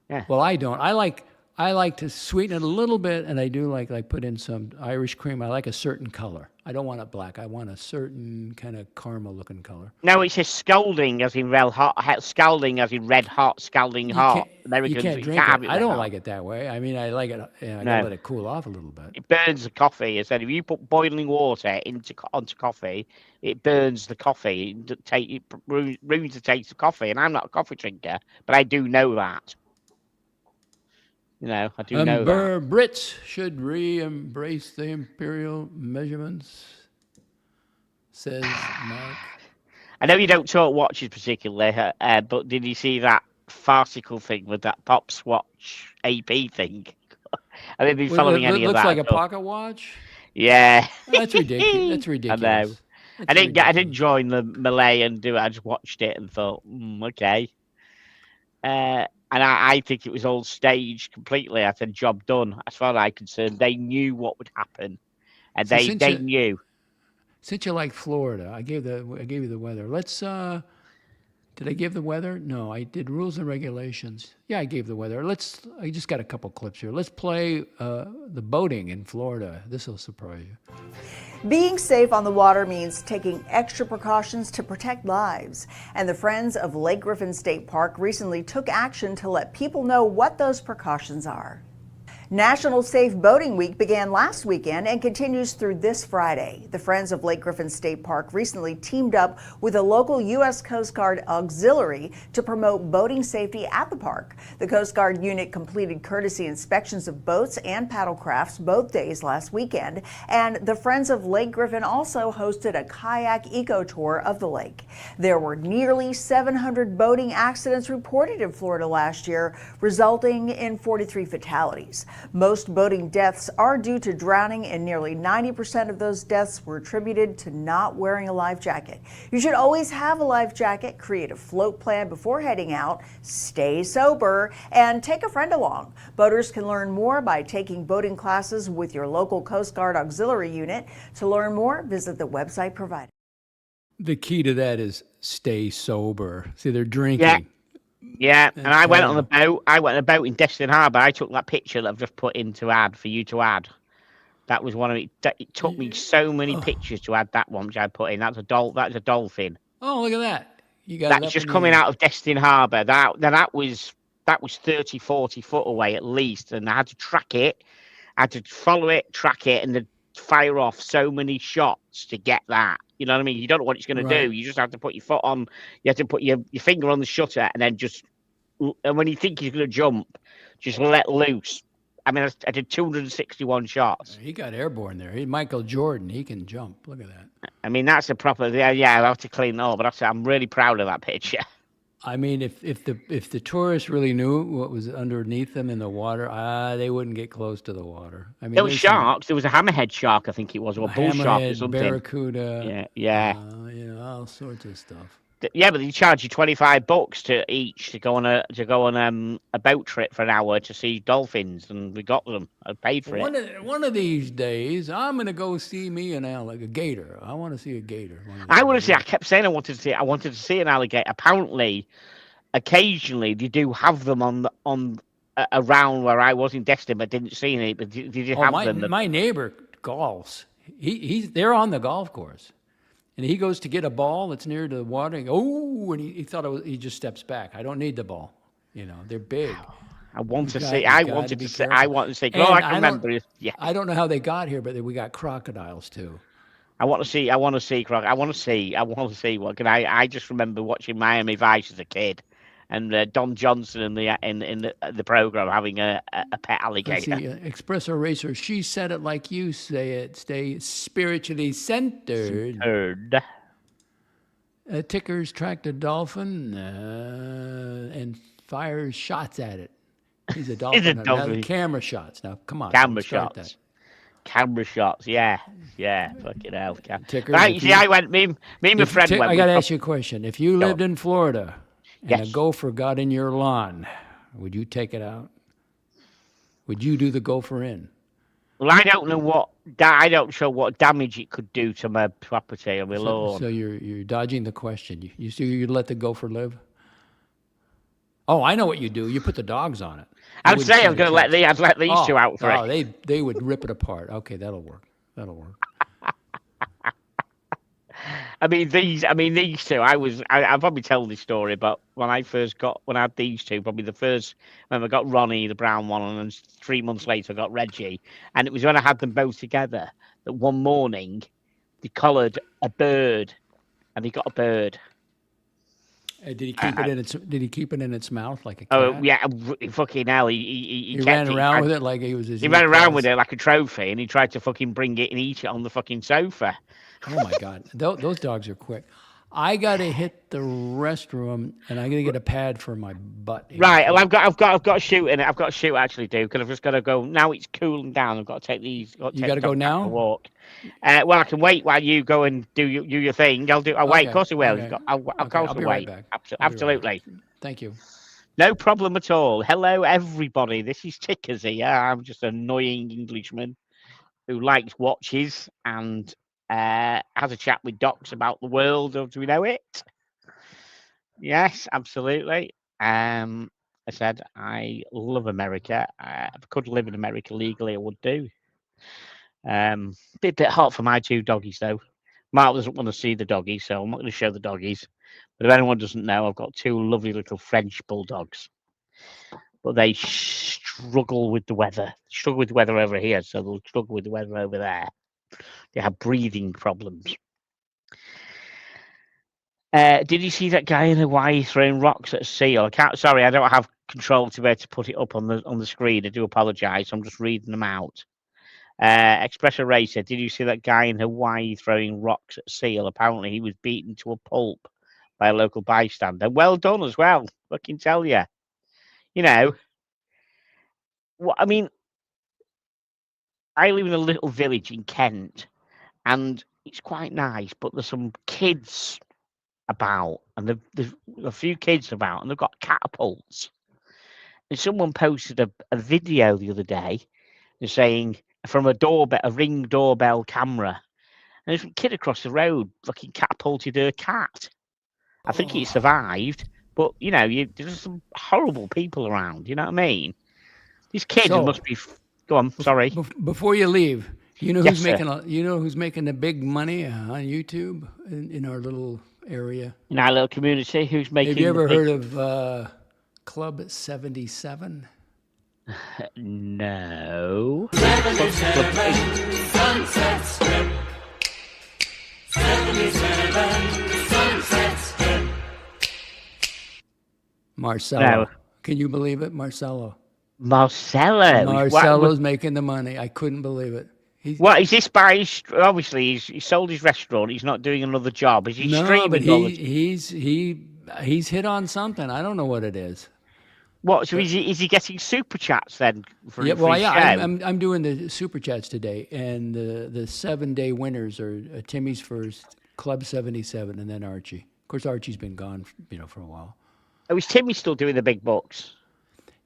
Yeah. Well, I don't. I like to sweeten it a little bit, and I do like put in some Irish cream. I like a certain color. I don't want it black. I want a certain kind of caramel-looking color. No, it says scalding as in red hot, scalding as in red hot, scalding hot. You can't drink it. I don't like it that way. I mean, I like it. I gotta let it cool off a little bit. It burns the coffee. I said if you put boiling water onto coffee, it burns the coffee. It ruins the taste of coffee. And I'm not a coffee drinker, but I do know that. I do know that. Brits should re-embrace the imperial measurements, says Mark. I know you don't talk watches particularly, but did you see that farcical thing with that Pop Swatch AP thing? Have you been following any of that? It looks like a pocket watch. Yeah. That's ridiculous. That's ridiculous. I know. I didn't join the melee and do it. I just watched it and thought, okay. And I think it was all staged completely. I said, job done. As far as I'm concerned, they knew what would happen, and they knew. Since you like Florida, I gave you the weather. Let's. Did I give the weather? No, I did rules and regulations. Yeah, I gave the weather. I just got a couple clips here. Let's play the boating in Florida. This will surprise you. Being safe on the water means taking extra precautions to protect lives. And the Friends of Lake Griffin State Park recently took action to let people know what those precautions are. National Safe Boating Week began last weekend and continues through this Friday. The Friends of Lake Griffin State Park recently teamed up with a local U.S. Coast Guard auxiliary to promote boating safety at the park. The Coast Guard unit completed courtesy inspections of boats and paddlecrafts both days last weekend, and the Friends of Lake Griffin also hosted a kayak eco tour of the lake. There were nearly 700 boating accidents reported in Florida last year, resulting in 43 fatalities. Most boating deaths are due to drowning, and nearly 90% of those deaths were attributed to not wearing a life jacket. You should always have a life jacket, create a float plan before heading out, stay sober, and take a friend along. Boaters can learn more by taking boating classes with your local Coast Guard auxiliary unit. To learn more, visit the website provided. The key to that is stay sober. See, they're drinking. Yeah. Yeah, and I went on the boat. I went on a boat in Destin Harbour. I took that picture that I've just put in to add for you to add. That was one of it. It took me so many pictures to add that one, which I put in. That's a dolphin. Oh, look at that! You got that's just coming out of Destin Harbour. That was 30, 40 foot away at least, and I had to track it. I had to follow it, track it, and then fire off so many shots to get that. You know what I mean? You don't know what it's going to do. You just have to put your foot on. You have to put your finger on the shutter, and then and when you think he's going to jump, just let loose. I mean, I did 261 shots. He got airborne there. He's Michael Jordan. He can jump. Look at that. I mean, that's a proper. Yeah, I'll have to clean it up. But I'm really proud of that picture. I mean, if the tourists really knew what was underneath them in the water, they wouldn't get close to the water. I mean, there was sharks. There was a hammerhead shark, I think it was, or a bull shark or something. Barracuda. Yeah. All sorts of stuff. Yeah, but they charge you $25 to each to go on a boat trip for an hour to see dolphins, and we got them. I paid for it. One of these days, I'm gonna go see me an alligator. A gator. I want to see a gator. I want to see. I kept saying I wanted to see an alligator. Apparently, occasionally they do have them on around where I was in Destin, but didn't see any. But did you have them? My neighbor golfs. They're on the golf course. And he goes to get a ball that's near the water. And he thought he just steps back. I don't need the ball. They're big. I want to see. I want to see. I can remember. Yeah. I don't know how they got here, but we got crocodiles too. I want to see. I want to see what. Can I just remember watching Miami Vice as a kid, and Don Johnson in the program having a pet alligator. Espresso Racer, she said it like you say it. Stay spiritually centered. Tickers tracked a dolphin and fires shots at it. He's a dolphin. He's a dolphin. Camera shots. Now, come on. Camera shots. Camera shots. Yeah. Fucking hell. Tickers, right. You see, I went. Me and my friend went. I got to ask you a question. If you lived in Florida, and a gopher got in your lawn, would you take it out? Would you do the gopher in? Well, I don't know what damage it could do to my property or my lawn. So you're dodging the question. You let the gopher live? Oh, I know what you do. You put the dogs on it. I'd say I'm going to let these two out for it. They would rip it apart. Okay, that'll work. I mean these two. I'll probably tell this story, but when I had these two, probably when I got Ronnie, the brown one, and then 3 months later I got Reggie, and it was when I had them both together that one morning they collared a bird, and he got a bird. Did he keep it in its? Did he keep it in its mouth like a cat? Oh yeah, fucking hell! He ran around with it like he was. He ran around with it like a trophy, and he tried to fucking bring it and eat it on the fucking sofa. Oh my God, those dogs are quick. I gotta hit the restroom, and I'm gonna get a pad for my butt. Right, well, I've got to shoot in it. I've got to shoot actually, dude, because I've just got to go. Now it's cooling down. I've got to take these. You got to go now. Walk. Well, I can wait while you go and do your thing. I'll wait. Of course I will. Okay. I'll wait. Right back. Absolutely. Right. Thank you. No problem at all. Hello, everybody. This is Tickers here. I'm just an annoying Englishman who likes watches and has a chat with Docs about the world as we know it. Yes, absolutely. I said I love America. If I could live in America legally, I would do. Bit hot for my two doggies though. Mark doesn't want to see the doggies, so I'm not going to show the doggies. But if anyone doesn't know, I've got two lovely little French bulldogs. But they struggle with the weather. Struggle with the weather over here, so they'll struggle with the weather over there. They have breathing problems. Did you see that guy in Hawaii throwing rocks at a seal? I don't have control to be able to put it up on the screen. I do apologise. I'm just reading them out. Expresso Ray said, did you see that guy in Hawaii throwing rocks at a seal? Apparently he was beaten to a pulp by a local bystander. Well done as well. I can tell you. You know, I mean, I live in a little village in Kent, and it's quite nice, but there's some kids about, and there's a few kids about, and they've got catapults. And someone posted a video the other day saying, from a Ring doorbell camera, and there's a kid across the road fucking catapulted her cat. I think he survived, but, you know, there's some horrible people around, you know what I mean? These kids must be... Go on, sorry. Before you leave, you know who's making the big money on YouTube in our little area? In our little community, who's making... Have you ever heard of Club 77? No. 77, Sunset Strip. 77, 57 sunsets. Marcelo. No. Can you believe it? Marcelo. Marcelo. Marcelo's making the money. I couldn't believe it. What is this by? Obviously, he sold his restaurant. He's not doing another job. Is he streaming? But he's hit on something. I don't know what it is. What? So is he getting super chats then? For, Yeah, for well, his yeah, show? I'm doing the super chats today, and the 7-day winners are Timmy's first, Club 77, and then Archie. Of course, Archie's been gone, for a while. Oh, is Timmy still doing the big bucks?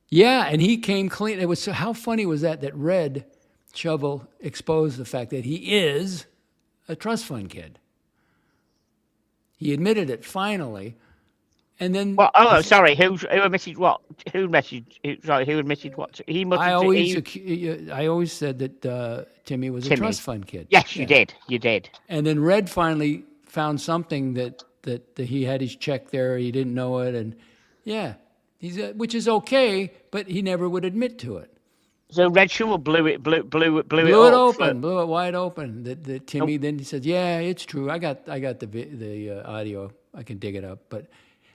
Yeah, and he came clean. It was how funny was that Red Shovel exposed the fact that he is a trust fund kid. He admitted it finally, and then. Well, oh, sorry. Who admitted what? Who admitted? Sorry, who admitted what? He must. I always said that Timmy was a trust fund kid. Yes, you did. You did. And then Red finally found something that he had his check there. He didn't know it, and yeah, which is okay, but he never would admit to it. So Red Shovel blew it wide open. That Timmy then he said, "Yeah, it's true. I got the audio. I can dig it up." But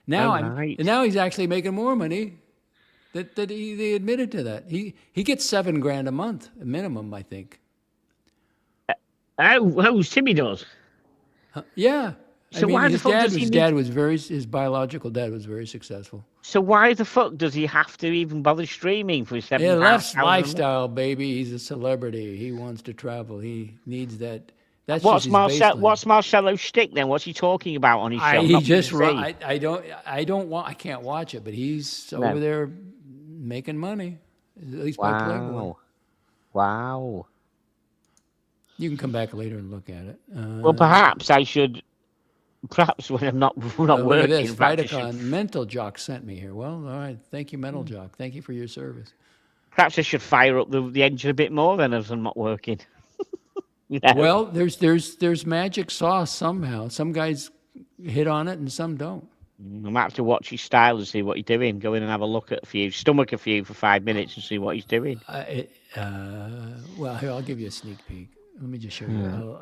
now now he's actually making more money. They admitted to that. He gets $7,000 a month minimum, I think. Timmy does. Yeah. So why the fuck does his biological dad was very successful. So why the fuck does he have to even bother streaming for his lifestyle, baby. He's a celebrity. He wants to travel. He needs that. That's what's Marcelo's shtick then? What's he talking about on his show? I can't watch it, but he's over there making money. At least by Playboy. Wow. You can come back later and look at it. Well, perhaps I should. Perhaps when I'm not working. Look at this. Vidacon, Mental Jock sent me here. Well, all right. Thank you, Mental Jock. Thank you for your service. Perhaps I should fire up the engine a bit more then as I'm not working. Well, there's magic sauce somehow. Some guys hit on it and some don't. I might have to watch his style and see what he's doing. Go in and have a look at stomach a few for 5 minutes and see what he's doing. Well, here, I'll give you a sneak peek. Let me just show you.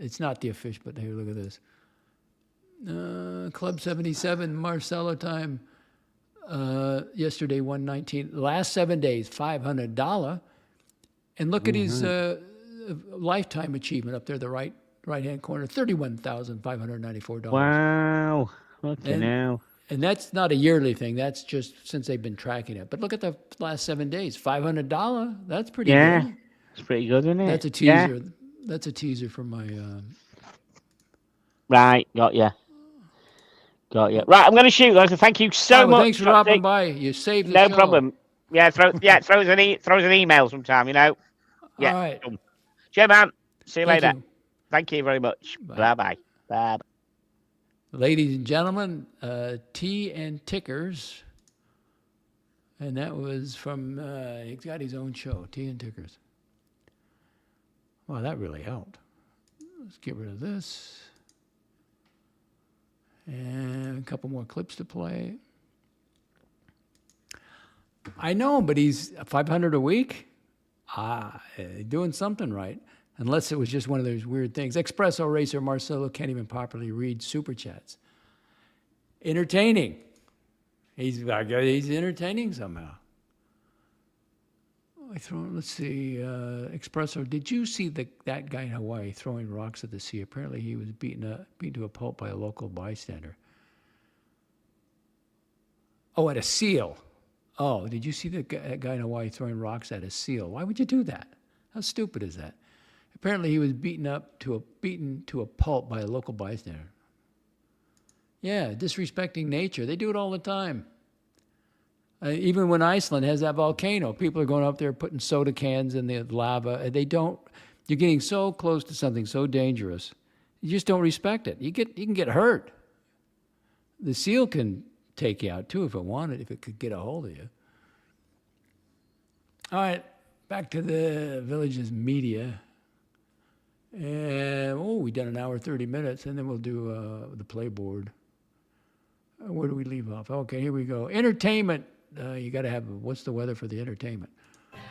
It's not the official, but here, look at this. Club 77, Marcelo time. Yesterday, 119. Last 7 days, $500. And look at his lifetime achievement up there, the right-hand corner, $31,594. Wow. Okay, now. And that's not a yearly thing. That's just since they've been tracking it. But look at the last 7 days, $500. That's pretty good. It's pretty good, isn't it? That's a teaser. Yeah. That's a teaser for my. Right, got you. Right, I'm going to shoot, guys. Thank you so much. Thanks for dropping by. You saved the show. No problem. Yeah, throw us an email sometime. Yeah. All right. Cheers, man. See you later. Thank you very much. Bye. Bye. Ladies and gentlemen, Tea and Tickers, and that was from. He's got his own show, Tea and Tickers. Well, that really helped. Let's get rid of this. And a couple more clips to play. I know, but he's $500 a week. Doing something right. Unless it was just one of those weird things. Espresso Racer Marcelo can't even properly read super chats. Entertaining. He's entertaining somehow. Let's see. Espresso. Did you see that guy in Hawaii throwing rocks at the sea? Apparently, he was beaten to a pulp by a local bystander. Oh, at a seal. Oh, did you see that guy in Hawaii throwing rocks at a seal? Why would you do that? How stupid is that? Apparently, he was beaten to a pulp by a local bystander. Yeah, disrespecting nature. They do it all the time. Even when Iceland has that volcano, people are going up there putting soda cans in the lava. You're getting so close to something so dangerous. You just don't respect it. You can get hurt. The seal can take you out too if it could get a hold of you. All right, back to the Village's media. And we've done an hour 30 minutes, and then we'll do the playboard. Where do we leave off? Okay, here we go. Entertainment. You got to have what's the weather for the entertainment?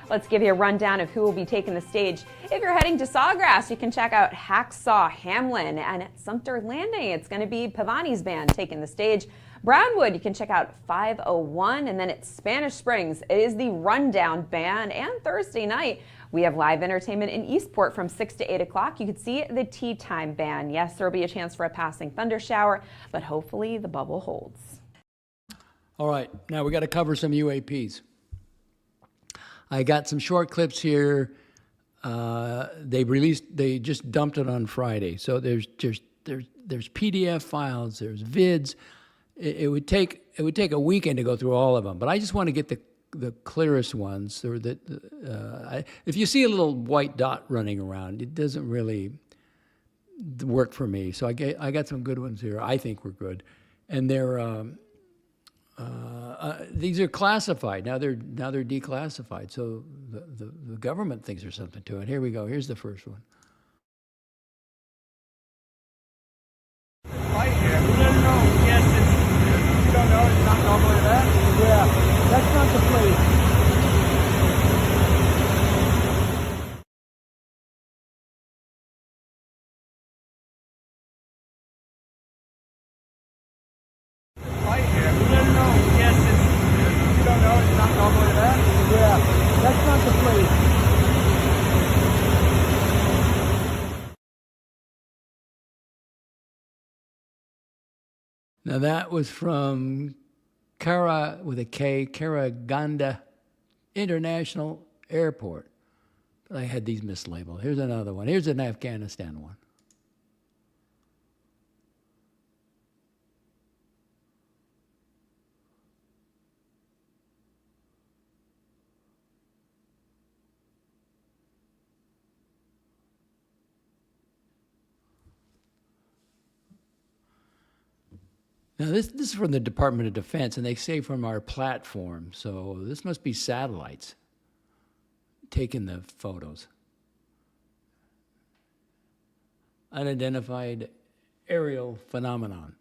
Let's give you a rundown of who will be taking the stage. If you're heading to Sawgrass, you can check out Hacksaw Hamlin, and at Sumter Landing, it's going to be Pavani's band taking the stage. Brownwood, you can check out 501, and then at Spanish Springs, it is the Rundown Band, and Thursday night, we have live entertainment in Eastport from 6 to 8 o'clock. You could see the Tea Time Band. Yes, there will be a chance for a passing thunder shower, but hopefully the bubble holds. All right, now we got to cover some UAPs. I got some short clips here. They just dumped it on Friday. So there's PDF files, there's vids. It would take a weekend to go through all of them, but I just want to get the clearest ones. Or if you see a little white dot running around, it doesn't really work for me. So I got some good ones here. I think we're good, and these are classified. Now they're declassified. So the government thinks there's something to it. Here we go. Here's the first one. Right here. No. Yes. You don't know. It's not normally that. Yeah. That's not the place. Right here. No. Yes. You don't know. It's not normally that. Yeah. That's not the place. Now that was from Kara with a K, Karaganda International Airport. But I had these mislabeled. Here's another one. Here's an Afghanistan one. Now, this is from the Department of Defense, and they say from our platform, so this must be satellites taking the photos. Unidentified aerial phenomenon.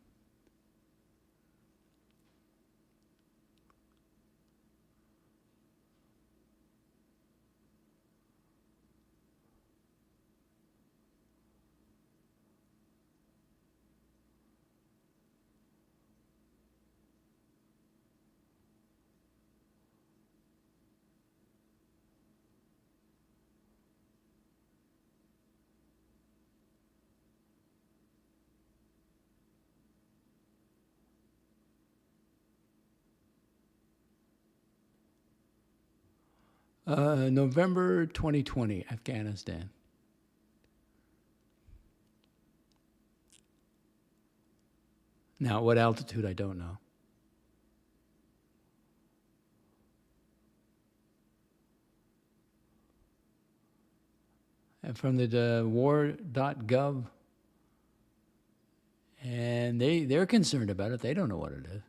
November 2020, Afghanistan. Now, what altitude, I don't know. And from the war.gov, and they're concerned about it. They don't know what it is.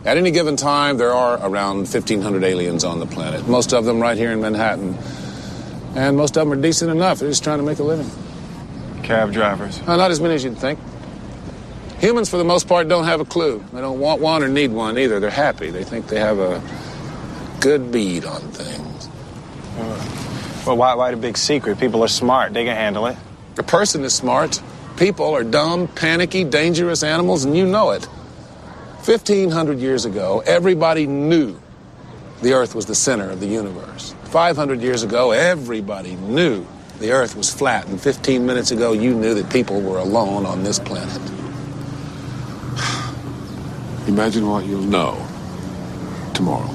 At any given time, there are around 1,500 aliens on the planet, most of them right here in Manhattan. And most of them are decent enough. They're just trying to make a living. Cab drivers? Not as many as you'd think. Humans, for the most part, don't have a clue. They don't want one or need one either. They're happy. They think they have a good bead on things. Well, why the big secret? People are smart. They can handle it. A person is smart. People are dumb, panicky, dangerous animals, and you know it. 1,500 years ago, everybody knew the Earth was the center of the universe. 500 years ago, everybody knew the Earth was flat. And 15 minutes ago, you knew that people were alone on this planet. Imagine what you'll know tomorrow.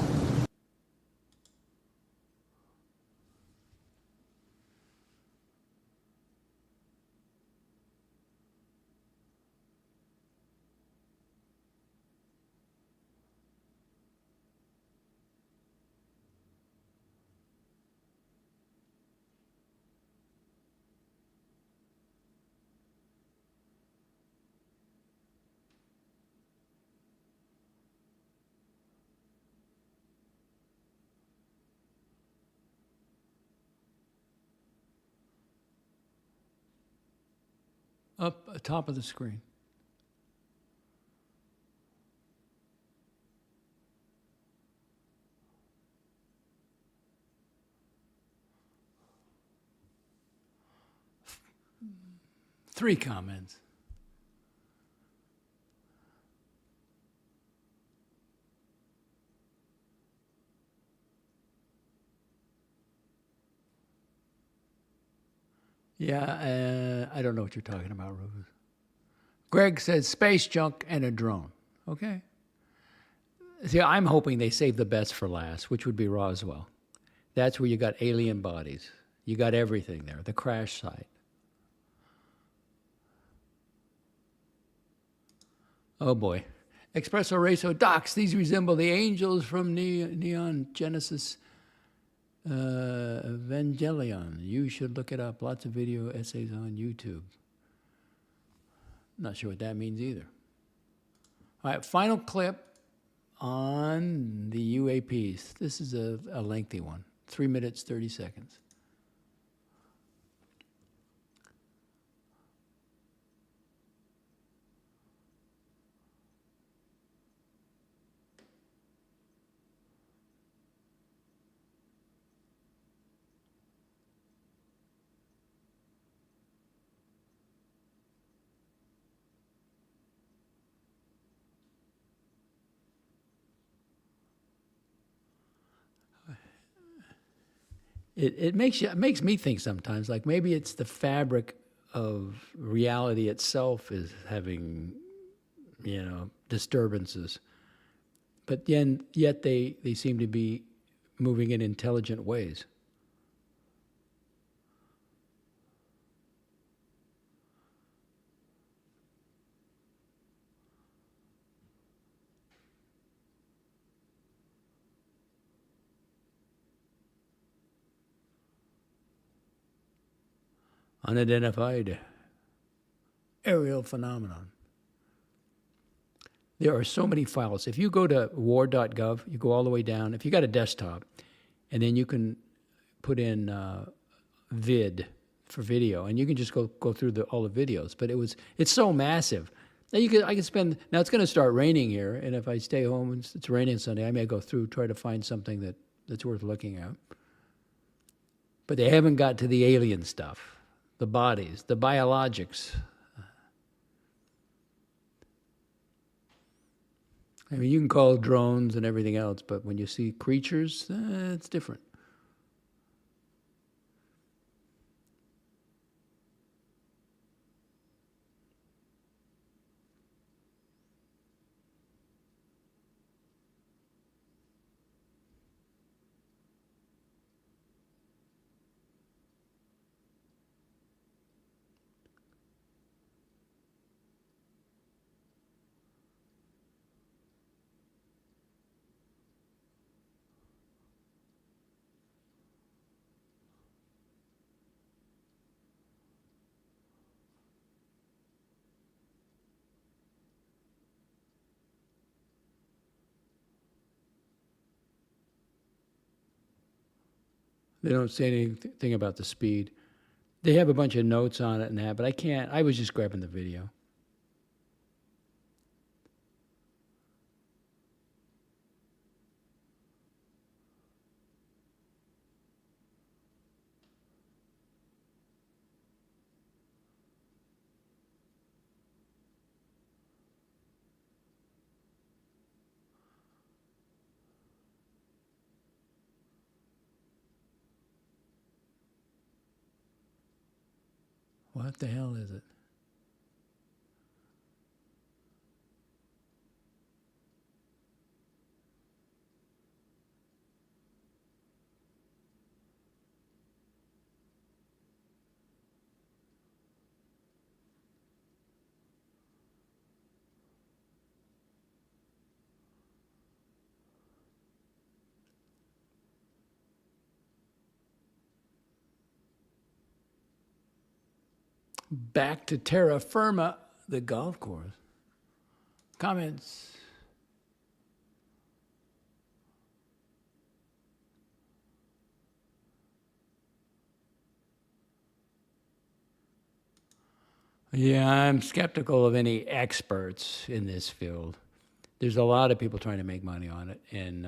Up top of the screen. Three comments. Yeah, I don't know what you're talking about, Rubio. Greg says space junk and a drone. Okay. See, I'm hoping they save the best for last, which would be Roswell. That's where you got alien bodies. You got everything there, the crash site. Oh boy. Espresso Racer DOXX, these resemble the angels from Neon Genesis Evangelion. You should look it up. Lots of video essays on YouTube. Not sure what that means either. All right, final clip on the UAPs. This is a lengthy one, 3 minutes, 30 seconds. It makes me think sometimes, like maybe it's the fabric of reality itself is having, disturbances. But yet they seem to be moving in intelligent ways. Unidentified aerial phenomenon. There are so many files. If you go to war.gov, you go all the way down. If you got a desktop, and then you can put in vid for video, and you can just go through all the videos. But it's so massive. Now I can spend. Now it's going to start raining here, and if I stay home and it's raining Sunday, I may go through try to find something that's worth looking at. But they haven't got to the alien stuff. The bodies, the biologics. I mean, you can call drones and everything else, but when you see creatures, it's different. They don't say anything about the speed. They have a bunch of notes on it and that, but I can't. I was just grabbing the video. What the hell is it? Back to terra firma, the golf course. Comments? Yeah, I'm skeptical of any experts in this field. There's a lot of people trying to make money on it. And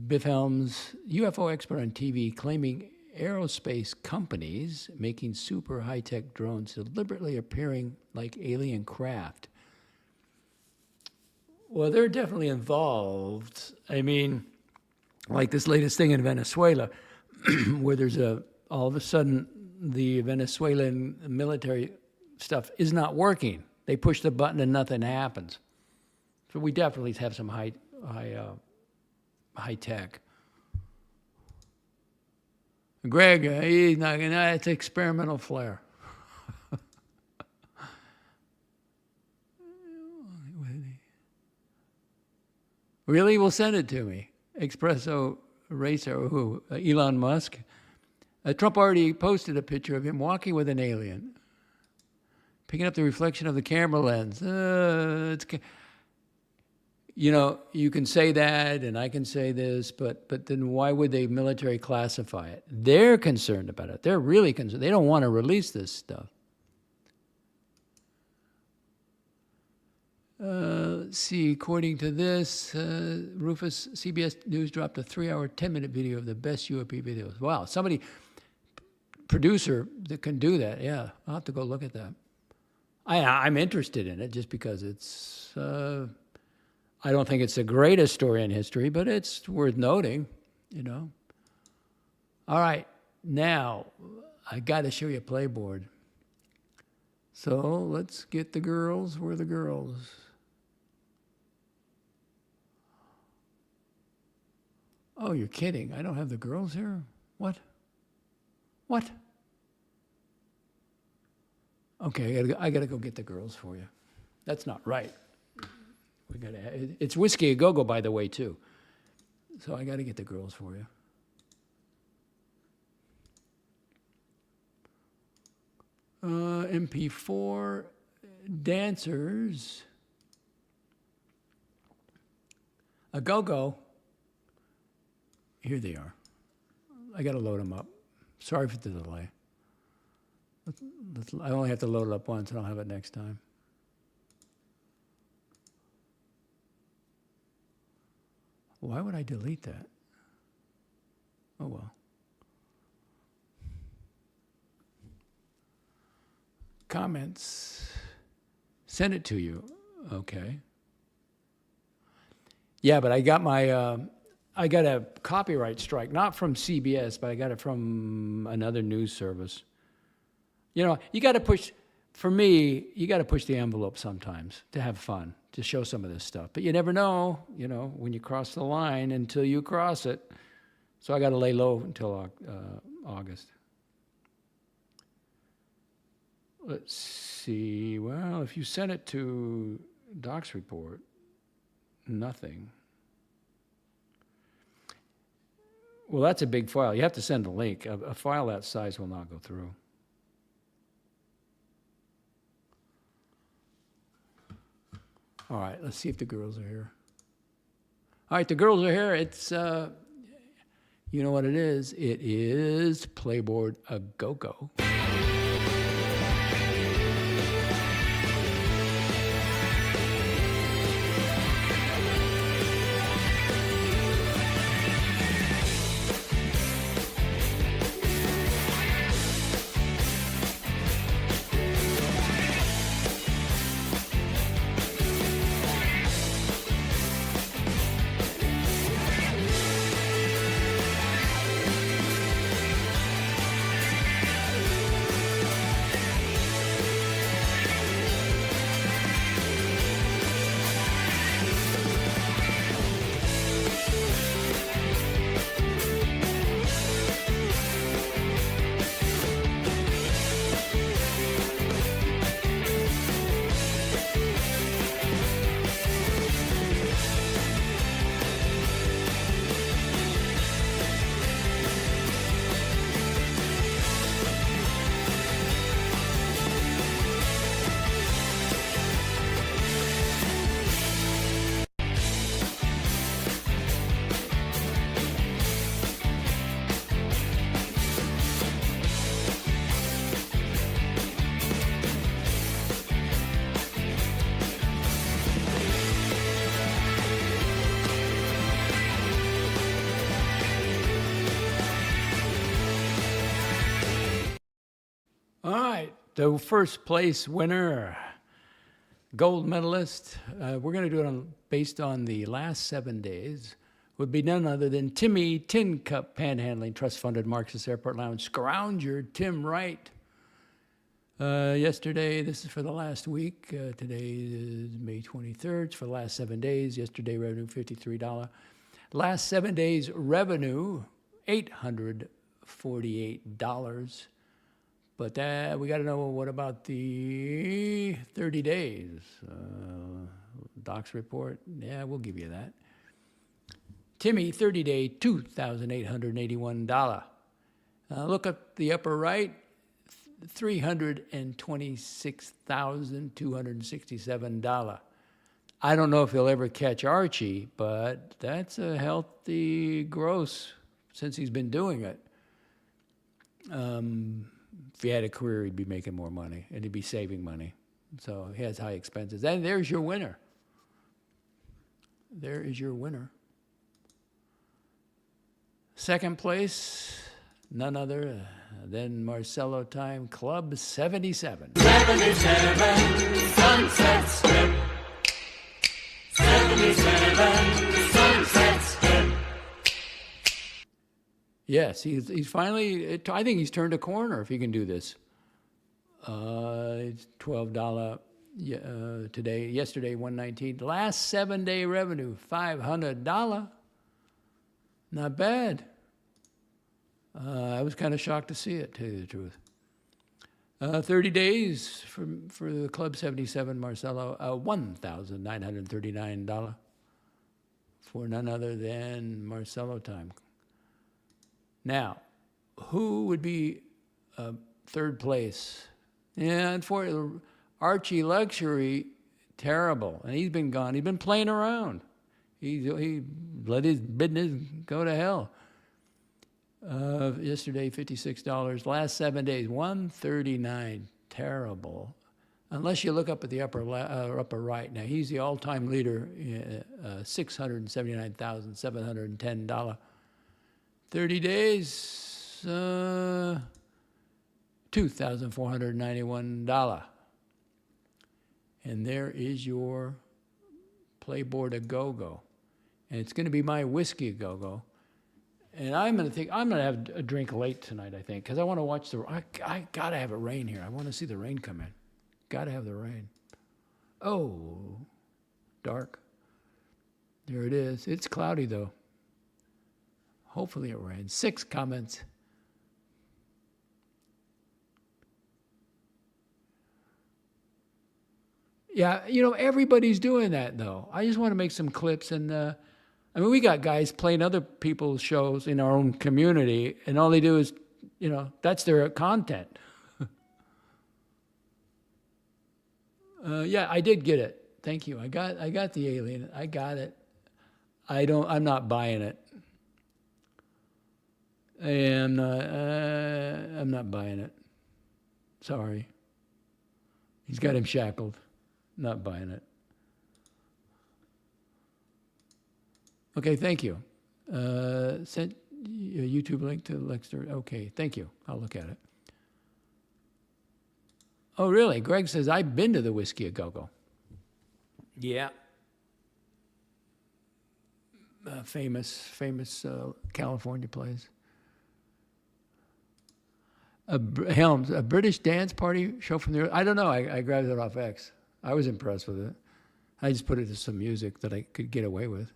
Biff Helms, UFO expert on TV, claiming aerospace companies making super high-tech drones deliberately appearing like alien craft. Well, they're definitely involved. I mean, like this latest thing in Venezuela, where there's all of a sudden the Venezuelan military stuff is not working. They push the button and nothing happens. So we definitely have some high tech. Greg, he's not gonna. It's experimental flare. Really? Well, send it to me. Espresso Racer, who? Elon Musk. Trump already posted a picture of him walking with an alien, picking up the reflection of the camera lens. You know, you can say that, and I can say this, but then why would they military classify it? They're concerned about it. They're really concerned. They don't want to release this stuff. Let's see, according to this, Rufus, CBS News dropped a 3-hour, 10-minute video of the best UAP videos. Wow, somebody, producer that can do that, yeah, I'll have to go look at that. I'm interested in it just because it's, I don't think it's the greatest story in history, but it's worth noting, you know. All right, now, I got to show you a playboard. So let's get the girls. Where are the girls? Oh, you're kidding. I don't have the girls here? What? What? Okay, I gotta go get the girls for you. That's not right. It's Whiskey A Go-Go, by the way, too. So I gotta get the girls for you. MP4 dancers. A go-go. Here they are. I got to load them up. Sorry for the delay. I only have to load it up once, and I'll have it next time. Why would I delete that? Oh, well. Comments. Send it to you. Okay. Yeah, but I got my, I got a copyright strike, not from CBS, but I got it from another news service. You know, you got to push, for me, you got to push the envelope sometimes to have fun, to show some of this stuff. But you never know, you know, when you cross the line until you cross it. So I got to lay low until August. Let's see. Well, if you send it to DOXXreport, nothing. Well, that's a big file. You have to send a link. A file that size will not go through. All right, let's see if the girls are here. All right, the girls are here. It's, you know what it is? It is Playboard A Go-Go. the first place winner, gold medalist, we're going to do it based on the last 7 days, would be none other than Timmy Tin Cup Panhandling Trust Funded Marxist Airport Lounge Scrounger Tim Wright. Yesterday, this is for the last week. Today is May 23rd. It's for the last 7 days. Yesterday, revenue $53. Last 7 days, revenue $848. But we got to know, what about the 30 days? DOXX Report? Yeah, we'll give you that. Timmy, 30-day, $2,881. Look at the upper right, $326,267. I don't know if he'll ever catch Archie, but that's a healthy gross since he's been doing it. If he had a career, he'd be making more money, and he'd be saving money. So he has high expenses. And there's your winner. There is your winner. Second place, none other than Marcello Time Club 77. 77 Sunset Strip. 77 Sunset Strip. Yes, he's finally, I think he's turned a corner if he can do this. It's $12 today, yesterday $119. Last 7 day revenue, $500. Not bad. I was kind of shocked to see it, to tell you the truth. 30 days for the Club 77 Marcello, $1,939 for none other than Marcello Time. Now, who would be third place? Yeah, unfortunately, Archie Luxury, terrible. And he's been gone. He's been playing around. He let his business go to hell. Yesterday, $56. Last 7 days, $139. Terrible. Unless you look up at the upper right. Now, he's the all-time leader, $679,710. 30 days, $2,491. And there is your Playboard a go-go. And it's going to be my whiskey a go-go. And I'm going to have a drink late tonight, I think, because I want to watch I got to have it rain here. I want to see the rain come in. Got to have the rain. Oh, dark. There it is. It's cloudy, though. Hopefully it rains. 6 comments. Yeah, everybody's doing that, though. I just want to make some clips. And, we got guys playing other people's shows in our own community, and all they do is, that's their content. Yeah, I did get it. Thank you. I got the alien. I got it. I'm not buying it. I'm not buying it. Sorry. He's got him shackled. Not buying it. Okay, thank you. Sent a YouTube link to Lexter. Okay, thank you. I'll look at it. Oh, really? Greg says, I've been to the Whiskey a Go-Go. Yeah. Famous California place. Helms, a British dance party show from the... I don't know. I grabbed it off X. I was impressed with it. I just put it to some music that I could get away with.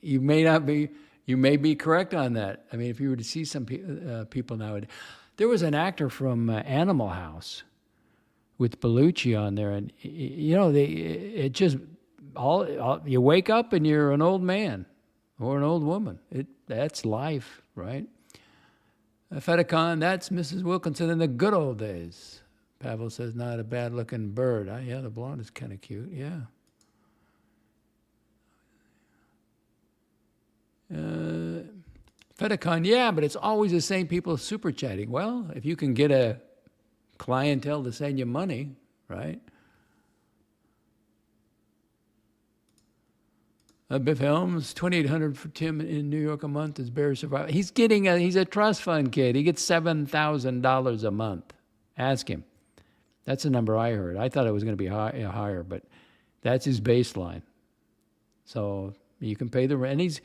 You may be correct on that. I mean, if you were to see some people nowadays. There was an actor from Animal House with Bellucci on there, and it just you wake up and you're an old man or an old woman. That's life, right? Fedicon, that's Mrs. Wilkinson in the good old days. Pavel says, not a bad-looking bird. Yeah, the blonde is kind of cute, yeah. Fedicon, yeah, but it's always the same people super chatting. Well, if you can get a clientele to send you money, right? Biff Helms, $2,800 for Tim in New York a month as Bear Survivor. He's a trust fund kid. He gets $7,000 a month. Ask him. That's the number I heard. I thought it was going to be higher, but that's his baseline. So you can pay the rent. And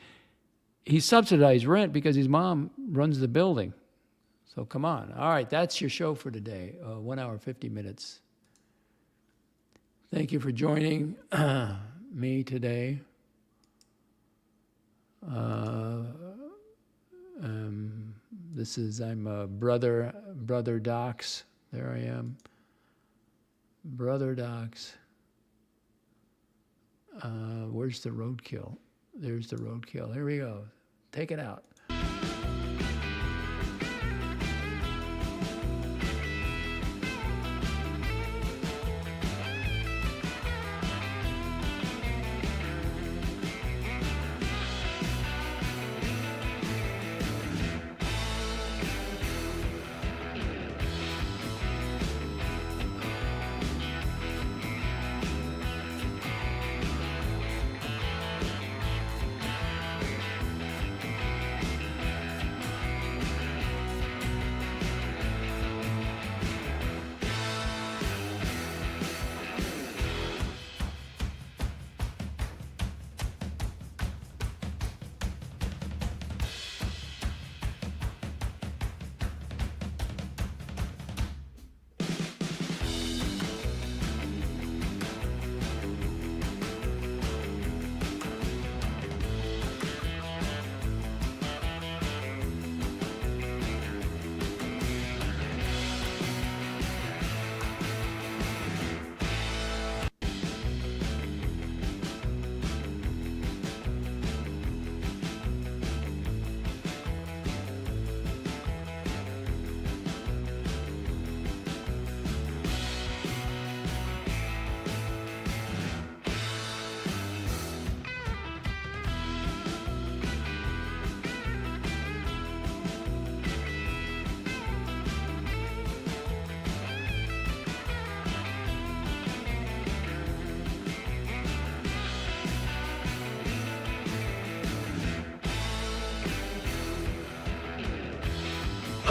he's subsidized rent because his mom runs the building. So come on. All right, that's your show for today. 1 hour, 50 minutes. Thank you for joining me today. I'm Brother DOXX. There I am. Brother DOXX. Where's the roadkill? There's the roadkill. Here we go. Take it out.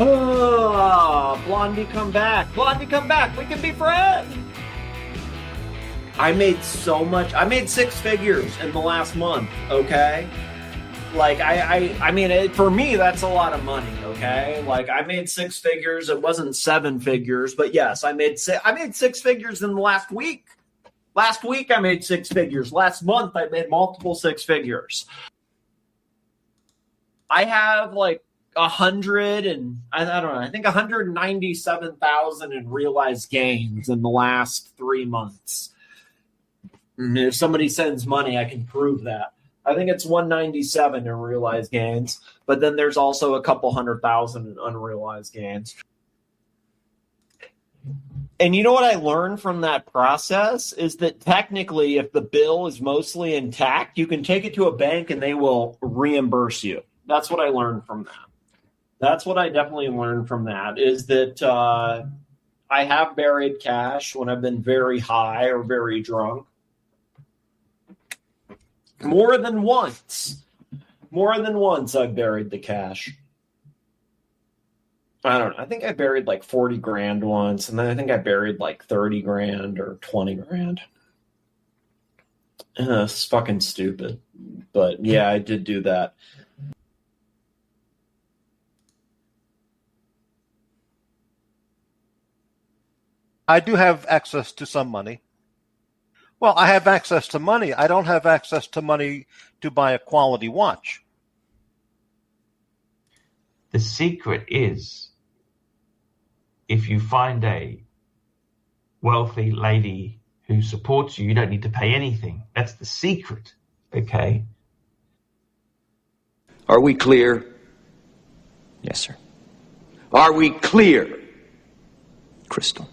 Oh, Blondie, come back. Blondie, come back. We can be friends. I made so much. I made 6 figures in the last month, okay? Like, I mean, for me, that's a lot of money, okay? Like, I made 6 figures. It wasn't 7 figures, but yes, I made 6 figures in the last week. Last week, I made 6 figures. Last month, I made multiple 6 figures. I have, like, 100 and I don't know, I think 197,000 in realized gains in the last 3 months. If somebody sends money, I can prove that. I think it's 197 in realized gains, but then there's also a couple 100,000 in unrealized gains. And you know what I learned from that process is that technically, if the bill is mostly intact, you can take it to a bank and they will reimburse you. That's what I learned from that. That's what I definitely learned from that, is that I have buried cash when I've been very high or very drunk. More than once. More than once I've buried the cash. I don't know. I think I buried like 40 grand once, and then I think I buried like 30 grand or 20 grand. It's fucking stupid. But yeah, I did do that. I do have access to some money. Well, I have access to money. I don't have access to money to buy a quality watch. The secret is, if you find a wealthy lady who supports you, you don't need to pay anything. That's the secret, okay? Are we clear? Yes, sir. Are we clear? Crystal.